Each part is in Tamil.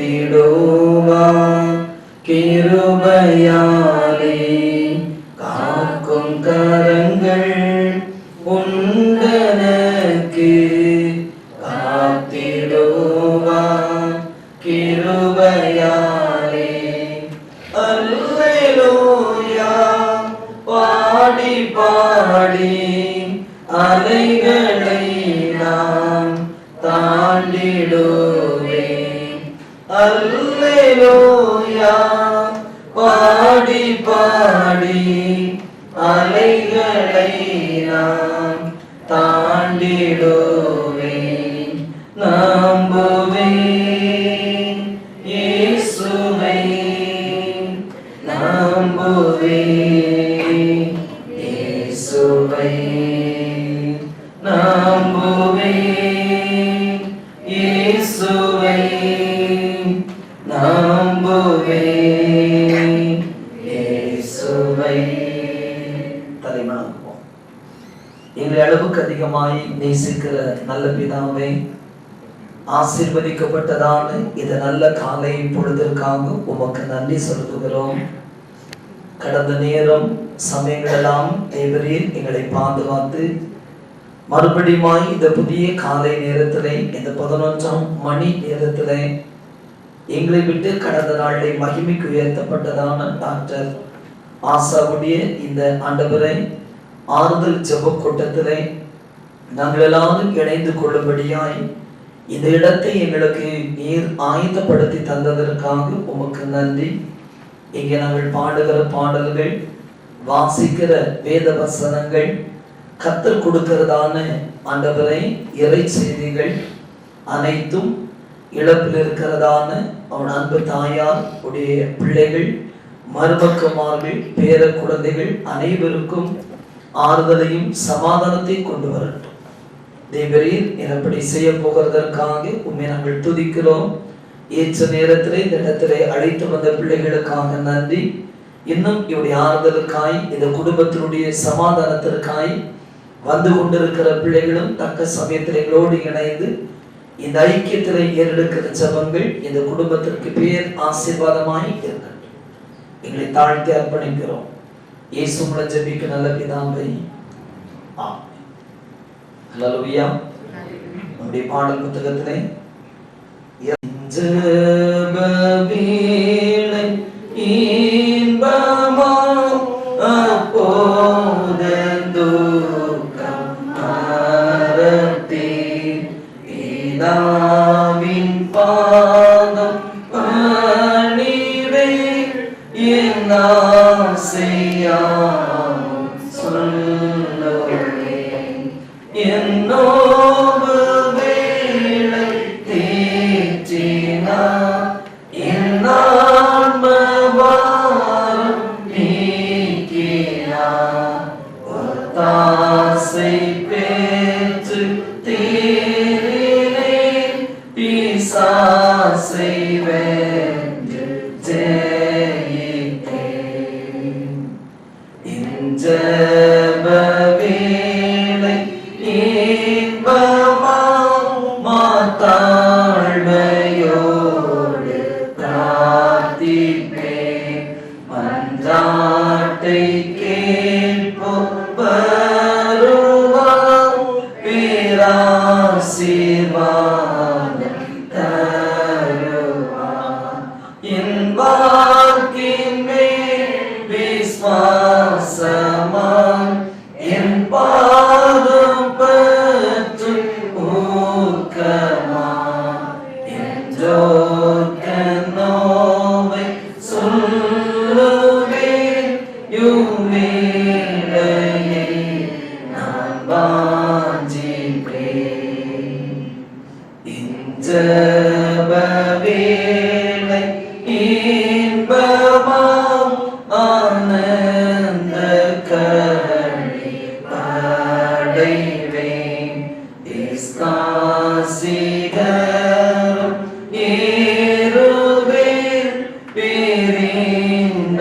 காத்திடுவார் கிருபையாலே. காக்கும் கரங்கள் உண்டனக்கு, காத்திடுவார் கிருபையாலே. அல்லேலூயா பாடி பாடி அலைகளை நாம் தாண்டிடுவேன். அல்லேலூயா பாடி பாடி அலைகளை நாம் தாண்டிடுவேன். நம்புவேன் இயேசுவை, நம்புவேன் இயேசுவை, நம்புவேன் இயேசுவை, நம்புவேன் இயேசுவை. தலைவணங்குவோம். எங்களை அளவுக்கு அதிகமாய் நேசிக்கிற நல்ல பிதாவே, ஆசீர்வதிக்கப்பட்டதான இந்த நல்ல காலை பொழுதிற்காக உமக்கு நன்றி செலுத்துகிறோம். கடந்த நேரம் சமயங்களெல்லாம் தேவரீர் எங்களை பாதுகாத்து மறுபடியும் இந்த புதிய காலை நேரத்திலே, இந்த 11ஆம் மணி நேரத்திலே எங்களை விட்டு கடந்த நாளை மகிமைக்கு உயர்த்தப்பட்டதான டாக்டர் ஆசாவுடைய இந்த ஆண்டவரை ஆறுதல் ஜெப கூட்டத்திலே நாங்கள் எல்லாரும் இணைந்து கொள்ளும்படியாய் இந்த இடத்தை எங்களுக்கு நீர் ஆயத்தப்படுத்தி தந்ததற்காக உமக்கு நன்றி. இங்கே நாங்கள் பாடுகிற பாடல்கள், வாசிக்கிற வேத வசனங்கள், கத்தர் கொடுக்கிறதான ஆண்டவரை இறை செய்திகள் அனைத்தும் இழப்பில் இருக்கிறதான அவன் அன்பு தாயார் உடைய பிள்ளைகள், மருமக்கமார்கள், பேர குழந்தைகள் அனைவருக்கும் ஆறுதலையும் சமாதானத்தை கொண்டு வரட்டும். தேவரீர் எப்படி செய்ய போகிறதற்காக உண்மை நாங்கள் துதிக்கிறோம். ஏற்ற நேரத்திலே இந்த இடத்திலே அழைத்து வந்த பிள்ளைகளுக்காக நன்றி. இன்னும் இவருடைய ஆறுதலுக்காய், இந்த குடும்பத்தினுடைய சமாதானத்திற்காய் வந்து கொண்டிருக்கிற பிள்ளைகளும் தக்க சமயத்தில் எங்களோடு இணைந்து இந்த ஐக்கியத்திலே ஏறெடுக்கிற ஜெபங்கள் இந்த குடும்பத்திற்கு பேர் ஆசீர்வாதமாய் இருக்கட்டும். எங்களை தாழ்த்தி அர்ப்பணிக்கிறோம். இயேசு மூலம் ஜெபிக்க நல்ல பிதாவே, ஆமென். ஹல்லேலூயா. நம்முடைய பாடல் புத்தகத்திலே ஜெப வேளை இன்பமாம் அப்போதென் துக்கம் மறப்பேன். பிதாவின் பாதம் பணிவேன். என் ஆசையாவும் சொல்லுவேன். என்னோடு வேளை தேற்றினார். என் ஆன்மபாரம் நீக்கினார். ஒத்தாசை பெற்று தேறினேன். பிசாசை வென்று ஜெயித்தேன். ஜெப வேளை இன்பமாம் மாத்தாழ்மையோடு பிரார்த்திப்பேன். மன்றாட்டை கேட்போம் வருவார். பேராசீர்வாதம் தருவார். என் வாழ்க்கையின் மேல் விசுவாசமாய் என் பாதம் பற்றி ஊக்கமாய் என்றோர்க்க நோவை சொல்லுவேன். யுவேளையை நான் வாஞ்சிப்பேன். இஞ்சப வேளை இன்பமாம் ஆனந்த களி அடைவேன். இஸ்காசிகரும் ஏறுவேன். பேரின்ப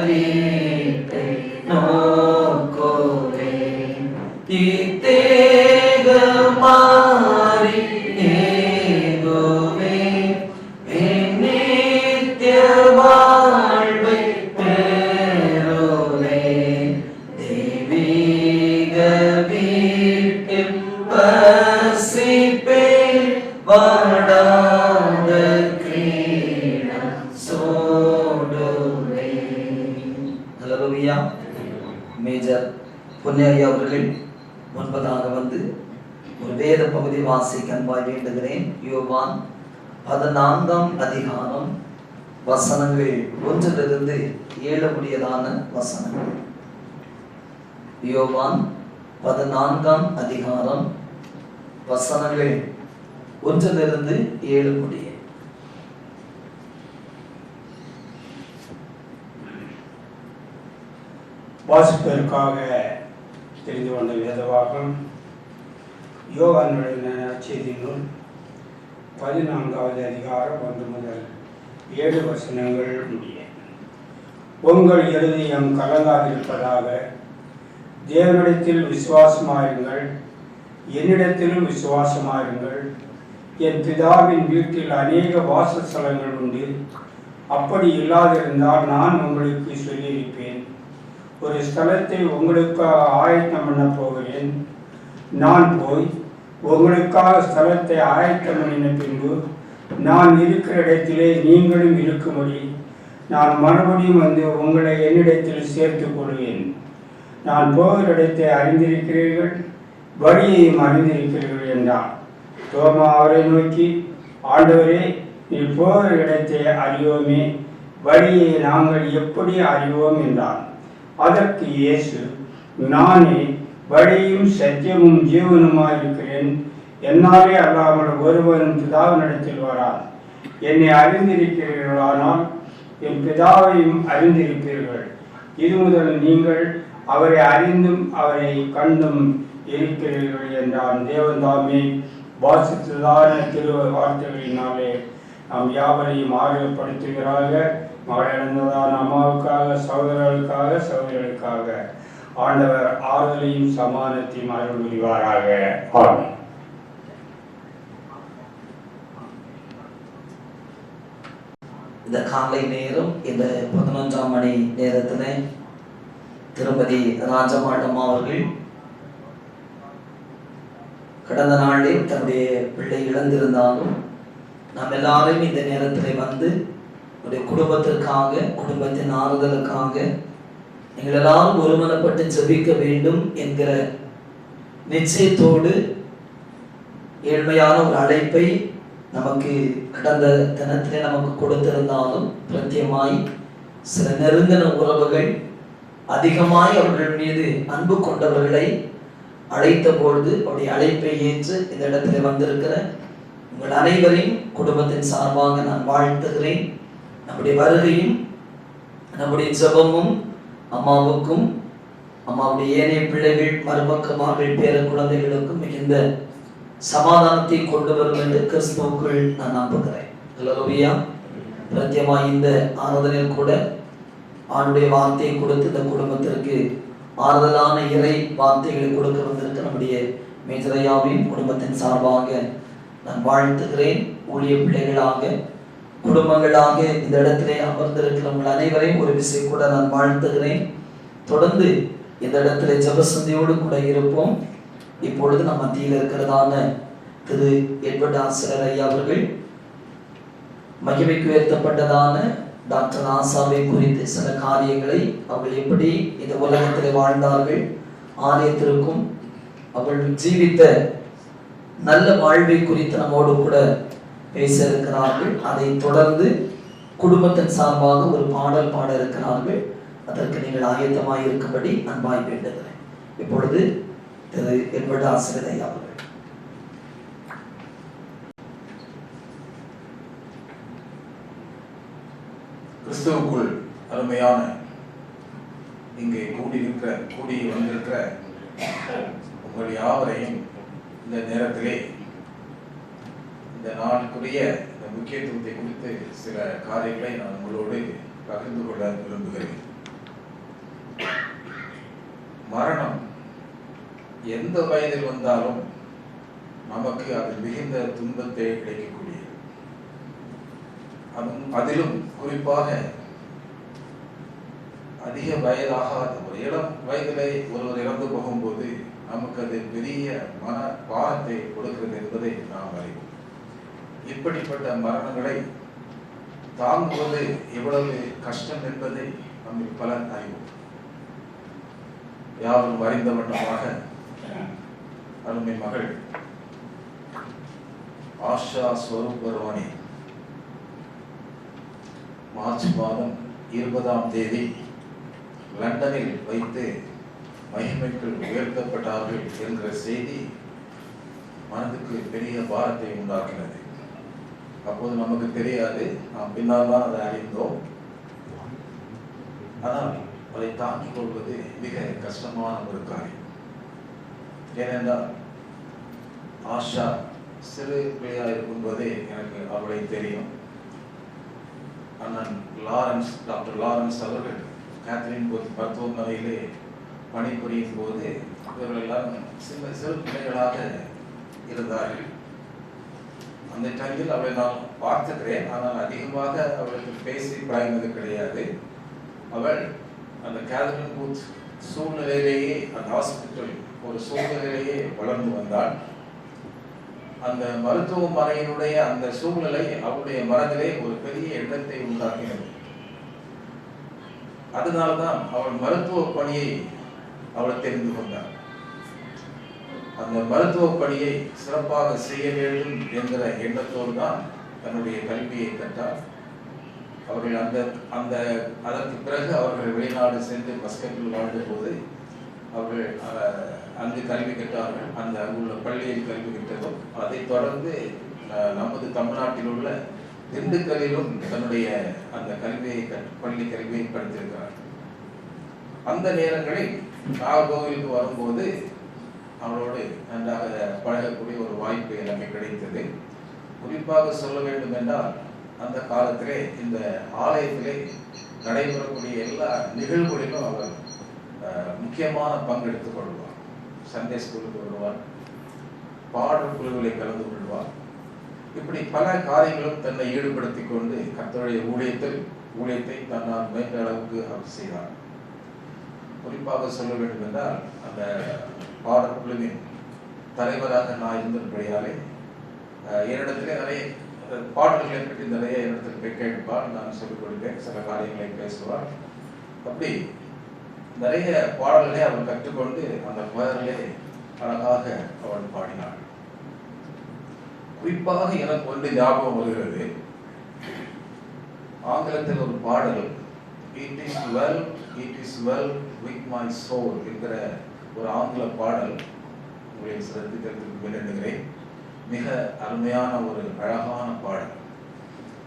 வீட்டை நோக்குவேன். இத்தேக மாறி ஏகுவேன். மேஜர் பொன்னையா அவர்கள் முன்பதாக வந்து ஒரு வேத பகுதி வாசிக்க அன்பாய் வேண்டுகிறேன். யோவான் 14ஆம் அதிகாரம் வசனங்கள் 1 7 முடியதான வசனங்கள். யோவான் 14ஆம் அதிகாரம் வசனங்கள் 1 7 முடிய. வாசிப்பதற்காக தெரிந்து கொண்ட வேதவாக்கம் யோவானுடைய நற்செய்தி நூல் 14ஆவது அதிகாரம் 1 முதல் 7 வசனங்கள் முடிய. உங்கள் இருதயம் கலங்காதிருப்பதாக, தேவனிடத்தில் விசுவாசமாயிருங்கள், என்னிடத்திலும் விசுவாசமாயிருங்கள். என் பிதாவின் வீட்டில் அநேக வாசஸ்தலங்கள் உண்டு. அப்படி இல்லாதிருந்தால் நான் உங்களுக்கு சொல்லியிருப்பேன். ஒரு ஸ்தலத்தை உங்களுக்காக ஆயத்தம் பண்ண போகிறேன். நான் போய் உங்களுக்காக ஸ்தலத்தை ஆயத்தம் பண்ணின பின்பு நான் இருக்கிற இடத்திலே நீங்களும் இருக்கும்படி நான் மறுபடியும் வந்து உங்களை என்னிடத்தில் சேர்த்துக் கொள்வேன். நான் போகிற இடத்தை அறிந்திருக்கிறீர்கள், வழியையும் அறிந்திருக்கிறீர்கள் என்றார். தோமா அவரை நோக்கி, ஆண்டவரே, நீ போகிற இடத்தை அறியோமே, வழியை நாங்கள் எப்படி அறிவோம் என்றார். அதற்கு இயேசு, நானே வழியும் சத்தியமும் ஜீவனுமாயிருக்கிறேன். என்னாலே அல்லாமல் ஒருவரும் பிதாவினிடத்தில் வரான். என்னை அறிந்திருக்கிறீர்களானால் என் பிதாவையும் அறிந்திருப்பீர்கள். இது முதல் நீங்கள் அவரை அறிந்தும் அவரை கண்டும் இருக்கிறீர்கள் என்றான். தேவன் தாமே வாசித்ததான திரு வார்த்தைகளினாலே நாம் யாவரையும் ஆறுதல்படுத்துகிறார்கள். மகளிழந்ததான அம்மாவுக்காக, சகோதரர்களுக்காக, சகோதரர்களுக்காக ஆண்டவர் ஆறுதலையும் சமாதானத்தையும் அருள் புரிவாராக. ஆமென். இந்த காலை நேரம் இந்த 11ஆம் மணி நேரத்தில் திருமதி ராஜமாடம் அவர்கள் கடந்த நாளில் தன்னுடைய பிள்ளை இழந்திருந்தாலும் நாம் எல்லாரும் இந்த நேரத்தில் வந்து குடும்பத்திற்காக, குடும்பத்தின் ஆறுதலுக்காக நீங்கள் எல்லாரும் ஒருமனப்பட்டு ஜெபிக்க வேண்டும் என்கிற நிச்சயத்தோடு ஏழ்மையான ஒரு அழைப்பை நமக்கு கடந்த தினத்திலே நமக்கு கொடுத்திருந்தாலும் பிரத்யேகமாய் சில நெருங்கின உறவுகள் அதிகமாய் அவர்கள் மீது அன்பு கொண்டவர்களை அழைத்த பொழுது அவருடைய அழைப்பை ஏற்று இந்த இடத்துல வந்திருக்கிற உங்கள் அனைவரையும் குடும்பத்தின் சார்பாக நான் வாழ்த்துகிறேன். நம்முடைய வருகையும் நம்முடைய ஜெபமும் அம்மாவுக்கும் அம்மாவுடைய ஏனைய பிள்ளைகள், மருமக்கமார்கள், பேர குழந்தைகளுக்கும் மிகுந்த சமாதானத்தை கொண்டு வரும் என்று கிறிஸ்துவுக்குள் நான் நம்புகிறேன். அல்லேலூயா. பிரத்யேகமாக இந்த ஆராதனையில் கூட ஆண்டுடைய வார்த்தையை கொடுத்து இந்த குடும்பத்திற்கு ஆறுதலான இறை வார்த்தைகளை கொடுக்க வந்திருக்க நம்முடைய மேஜரையாவின் குடும்பத்தின் சார்பாக நான் வாழ்த்துகிறேன். ஊழிய பிள்ளைகளாக, குடும்பங்களாக இந்த இடத்திலே அமர்ந்திருக்கிற உங்கள் அனைவரையும் ஒரு விஷயம் கூட நான் வாழ்த்துகிறேன். தொடர்ந்து இந்த இடத்துல ஜெபசந்தியோடு கூட இருப்போம். இப்பொழுது நம் மத்தியில் இருக்கிறதான திரு எட்வர்ட் ஆசிரியர் ஐயா அவர்கள் மகிமைக்கு உயர்த்தப்பட்டதான டாக்டர் ஆசாவை குறித்து சில காரியங்களை அவர்கள் எப்படி இந்த உலகத்தில் வாழ்ந்தார்கள், ஆலயத்திற்கும் அவர்கள் ஜீவித்த நல்ல வாழ்வை குறித்து நம்மோடு கூட பேச இருக்கிறார்கள். அதை தொடர்ந்து குடும்பத்தின் சார்பாக ஒரு பாடல் பாட இருக்கிறார்கள். அதற்கு நீங்கள் ஆயத்தமாய் இருக்கும்படி அன்பாய் வேண்டுகிறேன். இப்பொழுது திரு எட்வர்ட் ஆசிரியர் ஐயா அவர்கள். கிறிஸ்துவுக்குள் அருமையான இங்கே கூடி வந்திருக்கிற உங்கள் யாவரையும் இந்த நேரத்திலே இந்த நாளுக்குரிய இந்த முக்கியத்துவத்தை குறித்து சில காரியங்களை நான் உங்களோடு பகிர்ந்து கொள்ள விரும்புகிறேன். மரணம் எந்த வயதில் வந்தாலும் நமக்கு அது மிகுந்த துன்பத்தை கிடைக்கக்கூடியது. அதிலும் குறிப்பாக அதிக வயதாகாத ஒரு இளம் வயதிலே ஒருவர் இறந்து போகும்போது நமக்கு அது பெரிய மன பாரத்தை கொடுக்கிறது என்பதை நாம் அறிவோம். இப்படிப்பட்ட மரணங்களை தாங்குவது எவ்வளவு கஷ்டம் என்பதை நம்ம பலர் அறிவோம். யாரும் அறிந்த வண்ணமாக அருமை மகள் ஆஷா ஸ்வரூப் பர்வானி மார்ச் மாதம் 20ஆம் தேதி லண்டனில் வைத்து மகிமைக்கு உயர்த்தப்பட்டார்கள் என்ற செய்தி மனதுக்கு பெரிய பாரத்தை உண்டாக்கினது. அப்போது நமக்கு தெரியாது, நாம் பின்னால் தான் அதை அறிந்தோம். ஆனால் அதை தாங்கிக் கொள்வது மிக கஷ்டமான ஒரு காரியம். ஏனென்றால் ஆஷா சிறு பிள்ளையாக இருக்கும்போதே எனக்கு அவளை தெரியும். அண்ணன் லாரன்ஸ், டாக்டர் லாரன்ஸ் அவர்கள் கேத்ரின் மருத்துவமனையிலே பணிபுரியும் போது இவர்கள் எல்லாரும் சிறு பிள்ளைகளாக இருந்தார்கள். அந்த டைமில் அவளை நான் பார்த்துக்கிறேன், ஆனால் அதிகமாக அவளுக்கு பேசி பழகினது கிடையாது. அவள் அந்த கேத்ரின் பூத் சூழ்நிலையிலேயே, அந்த ஹாஸ்பிட்டல் ஒரு சூழ்நிலையிலேயே வளர்ந்து வந்தாள். அந்த மருத்துவமனையினுடைய அந்த சூழ்நிலை அவளுடைய மனதிலே ஒரு பெரிய எண்ணத்தை உண்டாக்கினது. அதனால்தான் அவள் மருத்துவ பணியை அவள் தெரிந்து கொண்டாள். அந்த மருத்துவ பணியை சிறப்பாக செய்ய வேண்டும் என்கிற எண்ணத்தோடு தான் தன்னுடைய கல்வியை கற்றார். அவர்கள் அதற்கு பிறகு அவர்கள் வெளிநாடு சென்று மஸ்கட்டில் வாழ்ந்த போது அவர்கள் அங்கு கல்வி கற்றார்கள். அந்த அங்குள்ள பள்ளியில் கல்வி கற்றதும் அதைத் தொடர்ந்து நமது தமிழ்நாட்டில் உள்ள திண்டுக்கல்லிலும் தன்னுடைய அந்த பள்ளி கல்வியை படித்திருக்கிறார். அந்த நேரங்களில் நாகர்கோவிலுக்கு வரும்போது அவளோடு நன்றாக பழகக்கூடிய ஒரு வாய்ப்பு எனக்கு கிடைத்தது. குறிப்பாக சொல்ல வேண்டும் என்றால், அந்த காலத்திலே இந்த ஆலயத்திலே நடைபெறக்கூடிய எல்லா நிகழ்வுகளிலும் அவர் முக்கியமான பங்கெடுத்துக் கொள்வார். சண்டே ஸ்கூலுக்கு வருவார், பாடல் குழுவிலே கலந்து கொள்வார். இப்படி பல காரியங்களும் தன்னை ஈடுபடுத்தி கொண்டு கர்த்தருடைய ஊழியத்தை தன்னால் மேற்ற அளவுக்கு அவர் செய்தார். குறிப்பாக சொல்ல வேண்டும் என்றால், அந்த பாடக்குழுவின் தலைவராக நான் இருந்தபடியாலே என்னிடத்திலே நிறைய பாடல்களை பற்றி நிறைய இடத்தில் போய் கேட்பார். நான் சொல்லிக் கொடுப்பேன், சில காரியங்களை பேசுவார். அப்படி நிறைய பாடல்களை அவள் கற்றுக்கொண்டு அந்த குயரிலே அழகாக அவள் பாடினாள். குறிப்பாக எனக்கு ஒன்று ஞாபகம் வருகிறது. ஆங்கிலத்தில் ஒரு பாடல், "It is well with my soul" என்கிற ஒரு ஆங்கில பாடல் உங்களை சிறப்பிக்கிறதுக்கு முன்னெடுக்கிறேன். மிக அருமையான ஒரு அழகான பாடல்.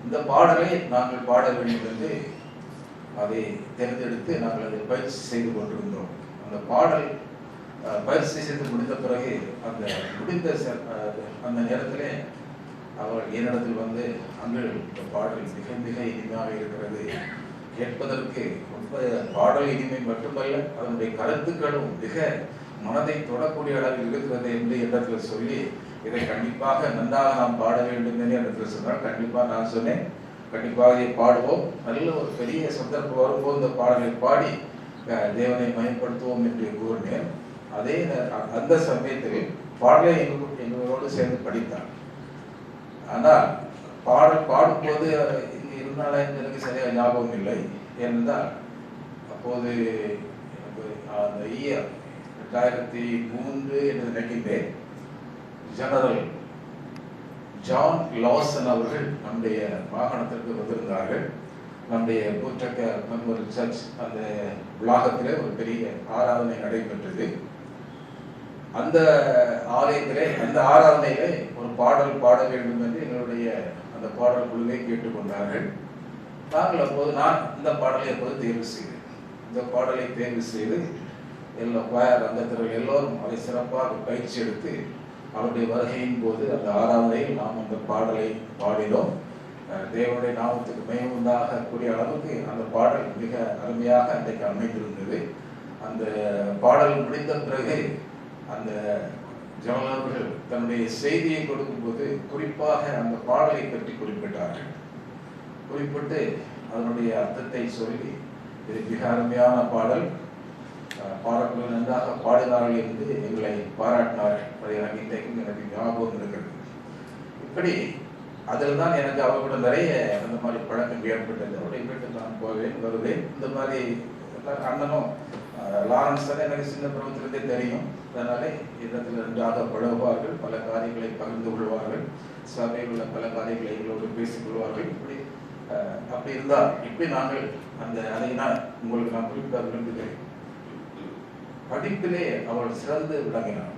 இந்த பாடலை நாங்கள் பாட வேண்டும் என்று அதை தேர்ந்தெடுத்து நாங்கள் அதை பயிற்சி செய்து கொண்டிருந்தோம். அந்த பாடல் பயிற்சி செய்து முடிந்த பிறகு அந்த நேரத்திலே அவர் என்னிடத்தில் வந்து, "அங்கள் இந்த பாடல் மிக மிக இனிமையாக இருக்கிறது, கேட்பதற்கு ரொம்ப பாடல் இனிமை மட்டுமல்ல, அதனுடைய கருத்துக்களும் மிக மனதை தொடக்கூடிய அளவில் இருக்கிறது" என்று இடத்துல சொல்லி, இதை கண்டிப்பாக நன்றாக நாம் பாட வேண்டும் என்று இடத்துல சொன்னால், கண்டிப்பாக நான் சொன்னேன், கண்டிப்பாக இதை பாடுவோம், நல்ல ஒரு பெரிய சந்தர்ப்பம் வரும்போது இந்த பாடலை பாடி தேவனை மயப்படுத்துவோம் என்று கூறினேன். அந்த சமயத்தில் பாடலை எங்களோடு சேர்ந்து படித்தார். ஆனால் பாடல் பாடும்போது இங்கே இருந்தாலும் எனக்கு சரியாக ஞாபகம் இல்லை. ஏனென்றால் அப்போது எனக்கு அந்த இயர் 2003 என்று நினைக்கின்றேன், ஜெனரல் ஜான் லாசன் அவர்கள் நம்முடைய மாகாணத்திற்கு வந்திருந்தார்கள். நம்முடைய பூட்டக்க மெமோரியல் சர்ச் அந்த வளாகத்திலே ஒரு பெரிய ஆராதனை நடைபெற்றது. அந்த ஆராதனையிலே ஒரு பாடல் பாட வேண்டும் என்று எங்களுடைய அந்த பாடல் குழுவை கேட்டுக்கொண்டார்கள். நாங்கள் அப்போது நான் இந்த பாடலை அப்போது தேர்வு செய்தேன். இந்த பாடலை தேர்வு செய்து எல்லா குயர் அங்கத்தினர்கள் எல்லோரும் அதை சிறப்பாக பயிற்சி எடுத்து அவருடைய வருகையின் போது அந்த ஆராதனையில் நாம் அந்த பாடலை பாடினோம். தேவனுடைய நாமத்துக்கு மகிமை உண்டாகக்கூடிய அளவுக்கு அந்த பாடல் மிக அருமையாக அன்றைக்கு அமைந்திருந்தது. அந்த பாடல் முடிந்த பிறகு அந்த ஜனவர்கள் தன்னுடைய செய்தியை கொடுக்கும்போது குறிப்பாக அந்த பாடலை பற்றி குறிப்பிட்டார்கள். குறிப்பிட்டு அதனுடைய அர்த்தத்தை சொல்லி, இது மிக அருமையான பாடல், பாடல்கள் நன்றாக பாடினார்கள் என்று எங்களை பாராட்டினார்கள். அது எனக்கு இன்றைக்கும் எனக்கு ஞாபகம் இருக்கிறது. இப்படி அதில் தான் எனக்கு அவரோட நிறைய அந்த மாதிரி பழக்கம் ஏற்பட்டது. அவருடைய வீட்டுக்கு நான் போவேன் வருவேன். இந்த மாதிரி அண்ணனும் லாரன்ஸ் தான் எனக்கு சின்ன பருவத்திலிருந்தே தெரியும். அதனால இடத்துல நன்றாக பழகுவார்கள், பல காரியங்களை பகிர்ந்து கொள்வார்கள், சபையில் உள்ள பல காரியங்களை எங்களோடு பேசிக் கொள்வார்கள். இப்படி அப்படி இருந்தால் இப்படி நாங்கள் அதை நான் உங்களுக்கு நான் குறிப்பிட விரும்புகிறேன். படிப்பிலே அவள் சிறந்து விளங்கினார்.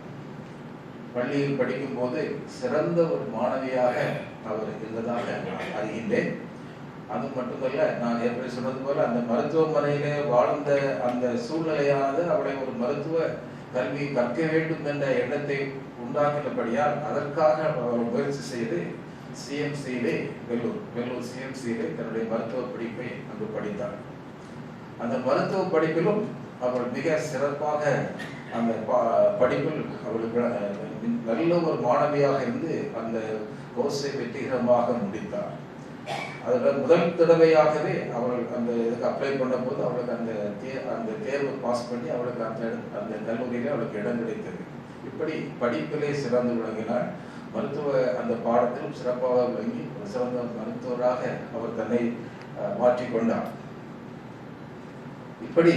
பள்ளியில் படிக்கும் போது சிறந்த ஒரு மாணவியாக அவர் இருந்ததாக நான் அறிகின்றேன். அது மட்டுமல்ல, நான் எப்படி சொன்னது போல அந்த மருத்துவமனையிலே வாழ்ந்த அந்த சூழ்நிலையானது அவளை ஒரு மருத்துவ கல்வி கற்க வேண்டும் என்ற எண்ணத்தை உண்டாக்கினபடியால் அதற்காக அவர் முயற்சி செய்து சிஎம்சியிலே வெள்ளூர் சிஎம்சியிலே தன்னுடைய மருத்துவ படிப்பை அங்கு படித்தார். அந்த மருத்துவ படிப்பிலும் அவள் மிக சிறப்பாக அந்த படிப்பில் அவளுக்கு நல்ல ஒரு மாணவியாக இருந்து அந்த கோர்ஸை வெற்றிகரமாக முடித்தார். அதில் முதல் தடவையாகவே அவள் அந்த இதுக்கு அப்ளை பண்ண போது அவளுக்கு அந்த தேர்வு பாஸ் பண்ணி அவளுக்கு அந்த கல்லூரியிலே அவளுக்கு இடம் கிடைத்தது. இப்படி படிப்பிலே சிறந்து விளங்கினார். மருத்துவ அந்த பாடத்திலும் சிறப்பாக விளங்கி சிறந்த மருத்துவராக அவர் தன்னை மாற்றிக்கொண்டார். இப்படி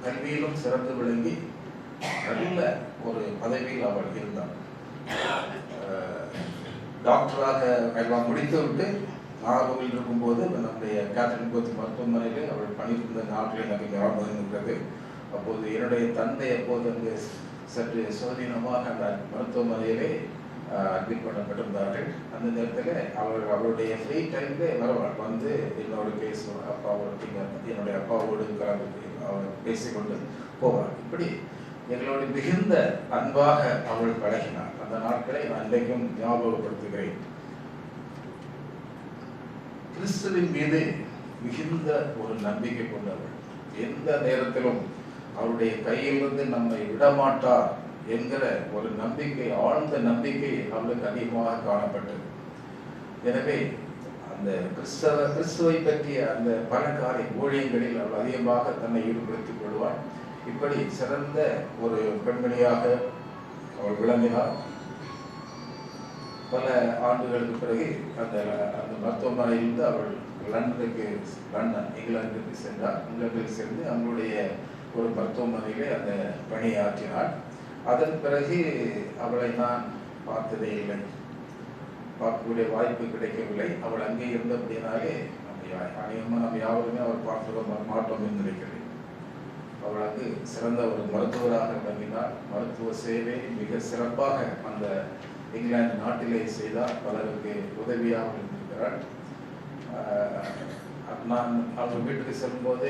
கல்வியிலும் சிறந்து விளங்கி நல்ல ஒரு பதவியில் அவள் இருந்தார். டாக்டராக முடித்துவிட்டு நாகர்கோவில் இருக்கும்போது நம்முடைய கேத்தரின் கோத்தி மருத்துவமனையில் அவள் பணிபுரிந்த நாட்கள் எனக்கு ஞாபகம் இருக்கிறது. அப்போது என்னுடைய தந்தை அப்போது அங்கு சற்று சுதீனமாக அந்த மருத்துவமனையிலே அட்மிட் பண்ணப்பட்டிருந்தார்கள். அந்த நேரத்தில் அவளுடைய ஃப்ரீ டைம்ல வருவாள், வந்து என்னோட பேசுவாள், என்னுடைய அப்பாவோடு கலந்து அவள் பேசிக்கொண்டு போவாள். இப்படி எங்களோட மிகுந்த அன்பாக அவள் பழகினார். அந்த நாட்களை நான் இன்றைக்கும் ஞாபகப்படுத்துகிறேன். கிறிஸ்துவின் மீது மிகுந்த ஒரு நம்பிக்கை கொண்டவள். எந்த நேரத்திலும் அவருடைய கையிலிருந்து நம்மை விடமாட்டார் என்கிற ஒரு நம்பிக்கை, ஆழ்ந்த நம்பிக்கை அவளுக்கு அதிகமாக காணப்பட்டது. எனவே அந்த கிறிஸ்துவை பற்றிய அந்த பல காரிய ஊழியங்களில் அவள் அதிகமாக தன்னை ஈடுபடுத்திக் கொள்வாள். இப்படி சிறந்த ஒரு பெண்மணியாக அவள் விளங்கினார். பல ஆண்டுகளுக்கு பிறகு அந்த மருத்துவமனையிலிருந்து அவள் இங்கிலாந்துக்கு சென்றார். இங்கிலாந்தில் சென்று அவங்களுடைய ஒரு மருத்துவமனையிலே அந்த பணியாற்றினாள். அதன் பிறகு அவளை நான் பார்த்ததே இல்லை, பார்க்கக்கூடிய வாய்ப்பு கிடைக்கவில்லை. அவள் அங்கே இருந்தபடினாலே நம்ம யாருமே அவள் பார்க்க மாட்டோம் என்று நினைக்கிறேன். அவள் அங்கு சிறந்த ஒரு மருத்துவராக விளங்கினார். மருத்துவ சேவை மிக சிறப்பாக அந்த இங்கிலாந்து நாட்டிலே செய்தார். பலருக்கு உதவியாக இருந்திருக்கிறார். நான் அவங்க வீட்டுக்கு செல்லும்போது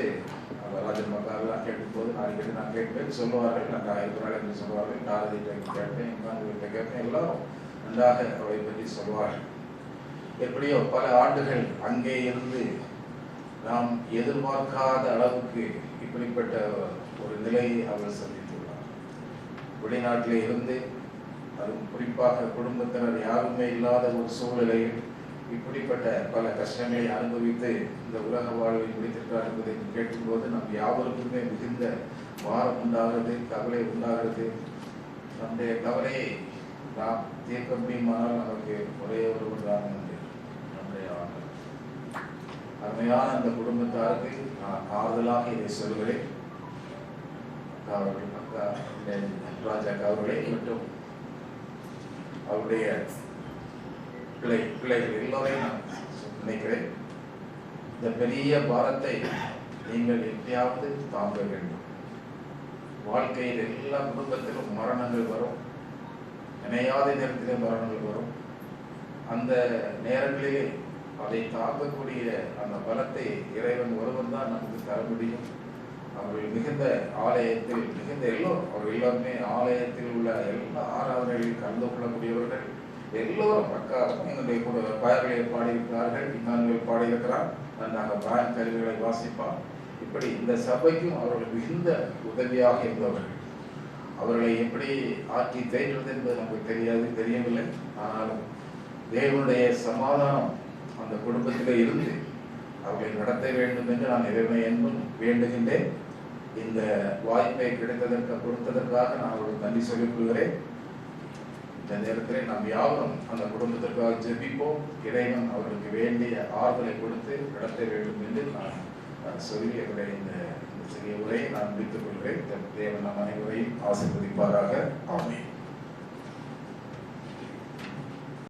அவர் ராஜன் மக்காரெல்லாம் கேட்கும்போது நான் கேட்பேன் சொல்லுவார்கள். நான் இருக்கிறாள் என்று சொல்லுவார்கள். நாரதிட்ட கேட்பேன், இங்கிலாந்து கேட்பேன். எல்லாரும் நன்றாக அவளை பற்றி சொல்வார்கள். எப்படியோ பல ஆண்டுகள் அங்கே இருந்து நாம் எதிர்பார்க்காத அளவுக்கு இப்படிப்பட்ட ஒரு நிலையை அவள் சந்தித்துள்ளார். வெளிநாட்டிலே இருந்து, அதுவும் குறிப்பாக குடும்பத்தினர் யாருமே இல்லாத ஒரு சூழ்நிலையில் இப்படிப்பட்ட பல கஷ்டங்களை அனுபவித்து இந்த உலக வாழ்வை முடித்திருக்கிறார் என்பதை கேட்கும்போது நம் யாவருக்குமே மிகுந்த வாரம் உண்டாகிறது, கவலை உண்டாகிறது. நம்முடைய கவலையை நாம் தீர்க்க முடியுமானால் நமக்கு ஒரே ஒரு உதாரணம் உண்டு, நம்முடைய ஆண்டவர். அருமையான அந்த குடும்பத்தாருக்கு நான் ஆறுதலாக இதை சொல்கிறேன். ராஜாக்கா அவர்களே மற்றும் அவருடைய பிள்ளைகள் எல்லோரையும் நான் நினைக்கிறேன். இந்த பெரிய பாரத்தை நீங்கள் எப்படியாவது தாங்க வேண்டும். வாழ்க்கையில் எல்லா குடும்பத்திலும் மரணங்கள் வரும், நினையாத நேரத்திலே மரணங்கள் வரும். அந்த நேரங்களிலே அதை தாக்கக்கூடிய அந்த பலத்தை இறைவன் ஒருவன் தான் நமக்கு தர முடியும். அவர்கள் மிகுந்த ஆலயத்தில் அவர்கள் எல்லாருமே ஆலயத்தில் உள்ள எல்லா ஆராதனைகளில் கலந்து கொள்ளக்கூடியவர்கள். எல்லோரும் பக்கா எங்களுடைய கூட பாயர்களை பாடியிருக்கிறார்கள், இன்னான்கள் பாடியிருக்கிறார், நன்றாக பாயன் கருவிகளை வாசிப்பார். இப்படி இந்த சபைக்கும் அவர்கள் மிகுந்த உதவியாக இருந்தவர்கள். அவர்களை எப்படி ஆற்றி தேய்வது என்பது நமக்கு தெரியவில்லை. ஆனாலும் தேவனுடைய சமாதானம் அந்த குடும்பத்திலே இருந்து அவர்களை நடத்த வேண்டும் என்று நான் இறைவனை என்பதும் வேண்டுகின்றேன். இந்த வாய்ப்பை கொடுத்ததற்காக நான் அவர்களுக்கு நன்றி சொல்லிக் கொள்கிறேன். இந்த நேரத்தில் நாம் யாவரும் அந்த குடும்பத்திற்காக ஜெபிப்போம். இறைவன் அவர்களுக்கு வேண்டிய ஆறுதலை கொடுத்து நடத்த வேண்டும் என்று நான் சொல்லி என்னுடைய இந்த சிறிய உரையை நான் முடித்துக் கொள்கிறேன். தேவன் நம் அனைவரையும் ஆசீர்வதிப்பாராக. ஆமென்.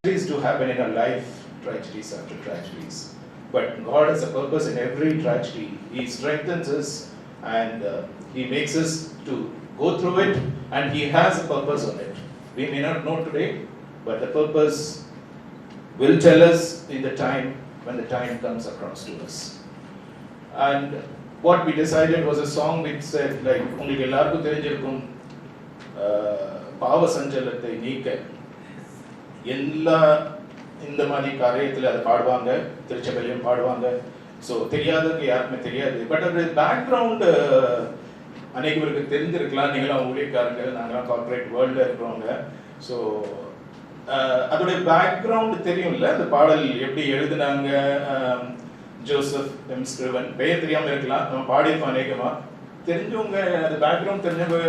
Tragedies do happen in our life, tragedies after tragedies. But God has a purpose in every tragedy. He strengthens us and He makes us to go through it, and He has a purpose on it. We may not know today, but the purpose will tell us in the time when the time comes across to us. And what we decided was a song which said like, உங்களுக்கு எல்லாருக்கும் தெரிஞ்சிருக்கும், பாவ சஞ்சலத்தை நீக்க எல்லா இந்த மாதிரி காரியத்தில் அதை பாடுவாங்க, திருச்சபையிலும் பாடுவாங்க. ஸோ தெரியாதவங்க யாருக்குமே தெரியாது. பட் அது பேக்ரவுண்டு அனைவருக்கு தெரிஞ்சிருக்கலாம். நீங்களாம் ஊழியக்காரங்க, நாங்களாம் கார்பரேட் வேர்ல்டில் இருக்கிறவங்க. ஸோ அதோடைய பேக்ரவுண்டு தெரியும்ல, அந்த பாடல் எப்படி எழுதுனாங்க. ஜோசப் எம் ஸ்கிரிவன், பெயர் தெரியாமல் இருக்கலாம், நம்ம பாடியிருப்போம் அநேகமாக. தெரிஞ்சவங்க அது பேக்ரவுண்ட் தெரிஞ்சவங்க